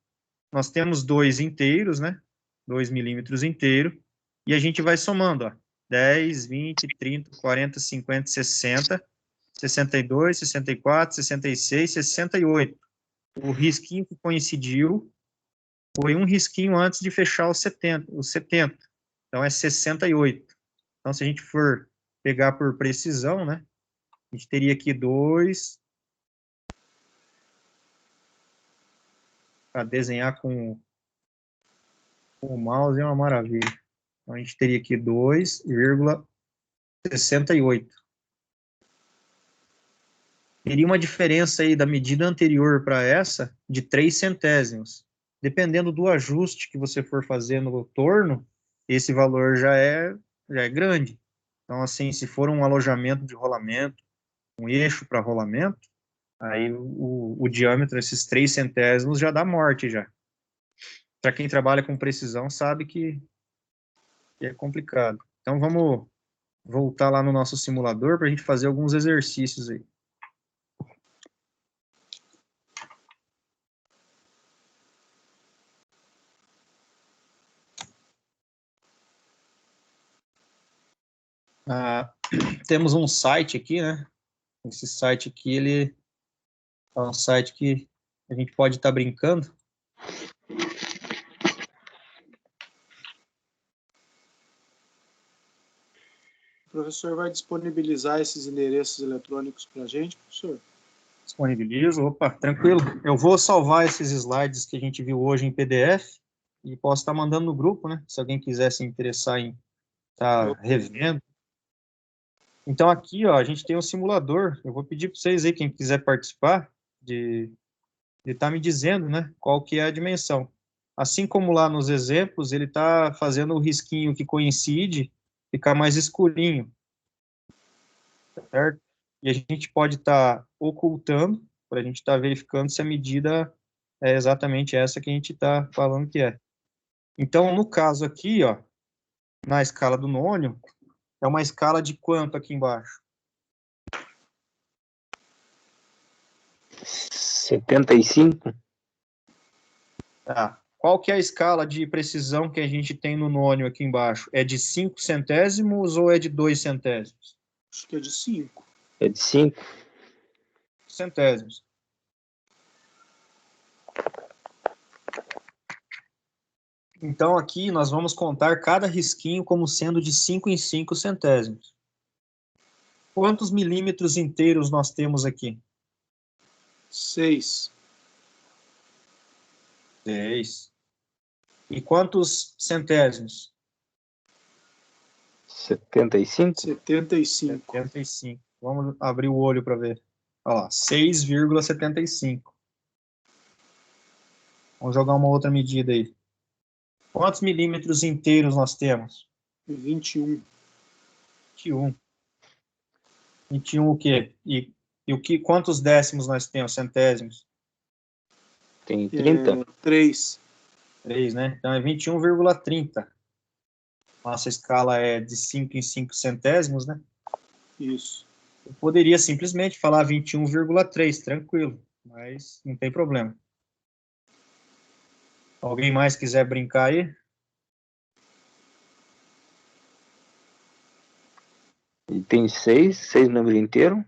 Nós temos 2 inteiros, né? 2 milímetros inteiro, e a gente vai somando, ó. 10, 20, 30, 40, 50, 60, 62, 64, 66, 68. O risquinho que coincidiu foi um risquinho antes de fechar os 70. Então, é 68. Então, se a gente for pegar por precisão, né? A gente teria aqui 2. Para desenhar com o mouse é uma maravilha. Então, a gente teria aqui 2,68. teria uma diferença aí da medida anterior para essa de 3 centésimos. Dependendo do ajuste que você for fazer no torno, esse valor já é grande. Então, assim, se for um alojamento de rolamento, um eixo para rolamento, aí o diâmetro, esses 3 centésimos, já dá morte já. Para quem trabalha com precisão, sabe que é complicado. Então, vamos voltar lá no nosso simulador para a gente fazer alguns exercícios aí. Temos um site aqui, né? Esse site aqui, ele é um site que a gente pode estar brincando. O professor vai disponibilizar esses endereços eletrônicos para a gente, professor? Disponibilizo, opa, tranquilo. Eu vou salvar esses slides que a gente viu hoje em PDF e posso estar mandando no grupo, né? Se alguém quiser se interessar em estar revendo. Então, aqui, ó, a gente tem um simulador. Eu vou pedir para vocês aí, quem quiser participar, de estar me dizendo, né, qual que é a dimensão. Assim como lá nos exemplos, ele está fazendo o risquinho que coincide ficar mais escurinho, certo? E a gente pode estar ocultando, para a gente estar verificando se a medida é exatamente essa que a gente está falando que é. Então, no caso aqui, ó, na escala do nônio, é uma escala de quanto aqui embaixo? 75. Tá. Qual que é a escala de precisão que a gente tem no nônio aqui embaixo? É de 5 centésimos ou é de 2 centésimos? Acho que é de 5. É de 5. Centésimos. Então, aqui nós vamos contar cada risquinho como sendo de 5 em 5 centésimos. Quantos milímetros inteiros nós temos aqui? 6. 6. E quantos centésimos? 75. 75. 75. Vamos abrir o olho para ver. Olha lá, 6,75. Vamos jogar uma outra medida aí. Quantos milímetros inteiros nós temos? 21. 21. 21 o quê? E o que? Quantos décimos nós temos? Centésimos? Tem 30. 3. 3, né? Então é 21,30. Nossa escala é de 5 em 5 centésimos, né? Isso. Eu poderia simplesmente falar 21,3, tranquilo, mas não tem problema. Alguém mais quiser brincar aí? E tem 6 números inteiros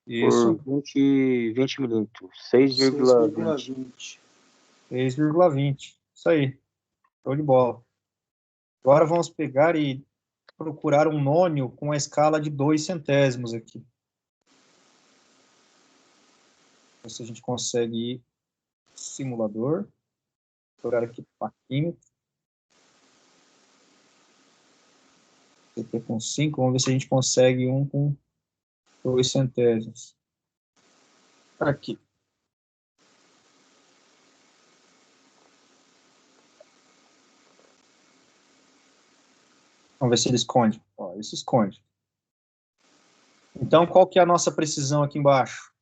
Isso. por 20 milímetros. 6,20. 6,20. 6,20. Isso aí. Show de bola. Agora vamos pegar e procurar um nônio com a escala de 2 centésimos aqui. Ver se a gente consegue ir no simulador. Vou procurar aqui paquímetro. Aqui com 5. Vamos ver se a gente consegue um com 2 centésimos. Aqui. Vamos ver se ele esconde. Ó, ele se esconde. Então, qual que é a nossa precisão aqui embaixo?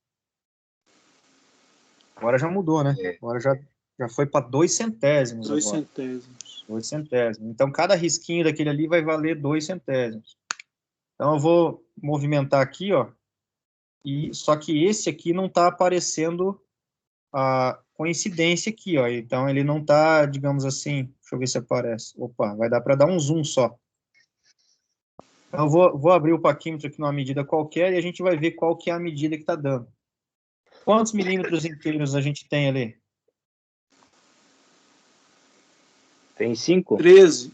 Agora já mudou, né? Agora já foi para 2 centésimos. 2 agora. centésimos. 2 centésimos. Então, cada risquinho daquele ali vai valer 2 centésimos. Então, eu vou movimentar aqui, ó. Só que esse aqui não está aparecendo a coincidência aqui, ó. Então, ele não está, digamos assim, deixa eu ver se aparece. Opa, vai dar para dar um zoom só. Então, eu vou abrir o paquímetro aqui numa medida qualquer e a gente vai ver qual que é a medida que está dando. Quantos milímetros inteiros a gente tem ali? Tem 5? 13.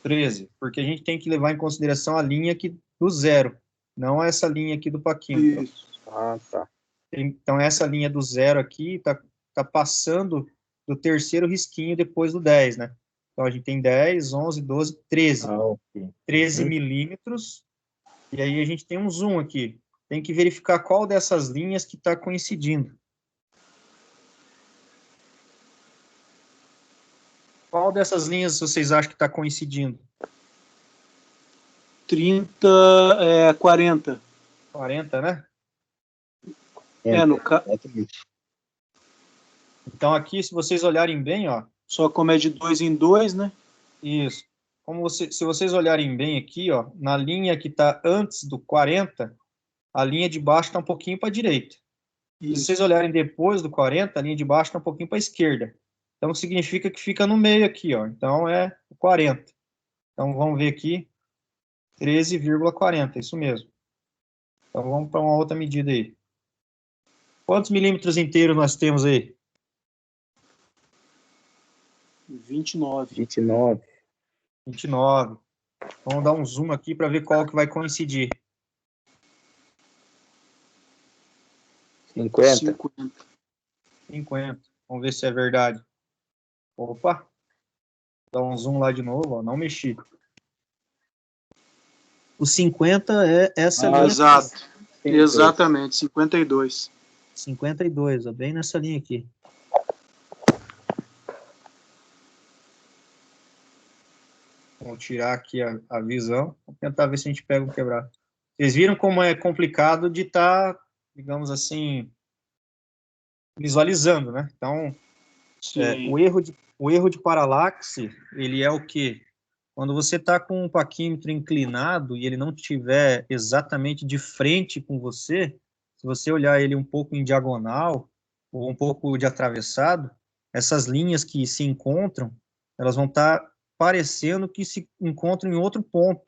13, porque a gente tem que levar em consideração a linha aqui do zero, não essa linha aqui do paquímetro. Isso. Ah, tá. Então, essa linha do zero aqui tá passando do terceiro risquinho depois do 10, né? Então, a gente tem 10, 11, 12, 13. Ah, ok. 13 milímetros. E aí, a gente tem um zoom aqui. tem que verificar qual dessas linhas que está coincidindo. Qual dessas linhas vocês acham que está coincidindo? 40. 40, né? No caso. Então, aqui, se vocês olharem bem, ó. Só como é de 2 em 2, né? Isso. Se vocês olharem bem aqui, ó, na linha que está antes do 40, a linha de baixo está um pouquinho para a direita. E se vocês olharem depois do 40, a linha de baixo está um pouquinho para a esquerda. Então, significa que fica no meio aqui, ó. Então, é o 40. Então, vamos ver aqui. 13,40, isso mesmo. Então, vamos para uma outra medida aí. Quantos milímetros inteiros nós temos aí? 29. 29. Vamos dar um zoom aqui para ver qual que vai coincidir. 50. 50. Vamos ver se é verdade. Opa. Dá um zoom lá de novo, ó. Não mexi. O 50 é essa linha. Exato. Exatamente, 52. 52, ó, bem nessa linha aqui. Vou tirar aqui a visão. Vou tentar ver se a gente pega um quebrado. Vocês viram como é complicado de estar, digamos assim, visualizando, né? Então, o erro de paralaxe, ele é o quê? Quando você está com um paquímetro inclinado e ele não estiver exatamente de frente com você, se você olhar ele um pouco em diagonal ou um pouco de atravessado, essas linhas que se encontram, elas vão estar parecendo que se encontram em outro ponto.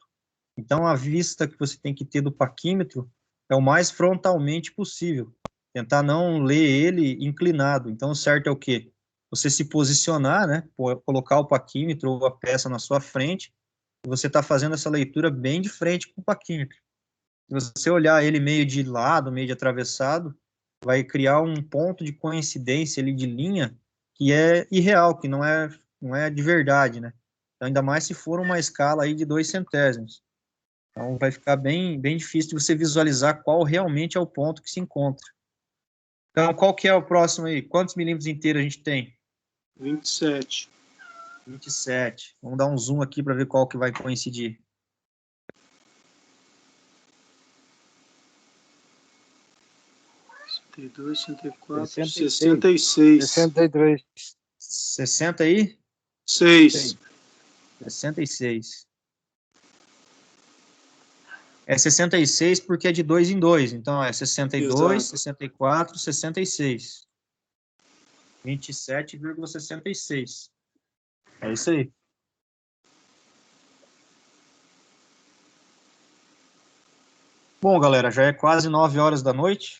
Então, a vista que você tem que ter do paquímetro é o mais frontalmente possível. Tentar não ler ele inclinado. Então, o certo é o quê? Você se posicionar, né? Colocar o paquímetro ou a peça na sua frente, e você está fazendo essa leitura bem de frente com o paquímetro. Se você olhar ele meio de lado, meio de atravessado, vai criar um ponto de coincidência ali de linha que é irreal, que não é de verdade, né? Então, ainda mais se for uma escala aí de 2 centésimos. Então, vai ficar bem difícil de você visualizar qual realmente é o ponto que se encontra. Então, qual que é o próximo aí? Quantos milímetros inteiros a gente tem? 27. 27. Vamos dar um zoom aqui para ver qual que vai coincidir. (62, 64, 66. 66. 60 aí? 6. 66. É 66 porque é de 2 em 2. Então, é 62, Exato. 64, 66. 27,66. É isso aí. Bom, galera, já é quase 9 horas da noite.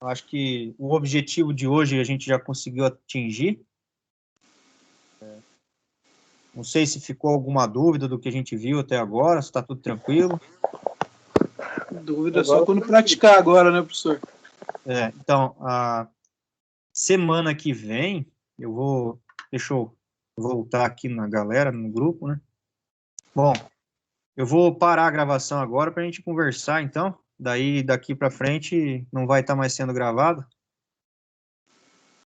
Eu acho que o objetivo de hoje a gente já conseguiu atingir. Não sei se ficou alguma dúvida do que a gente viu até agora, se está tudo tranquilo. Dúvida agora, só quando praticar agora, né, professor? Então, a semana que vem, deixa eu voltar aqui na galera, no grupo, né? Bom, eu vou parar a gravação agora para a gente conversar, então. Daí, daqui para frente, não vai estar mais sendo gravado.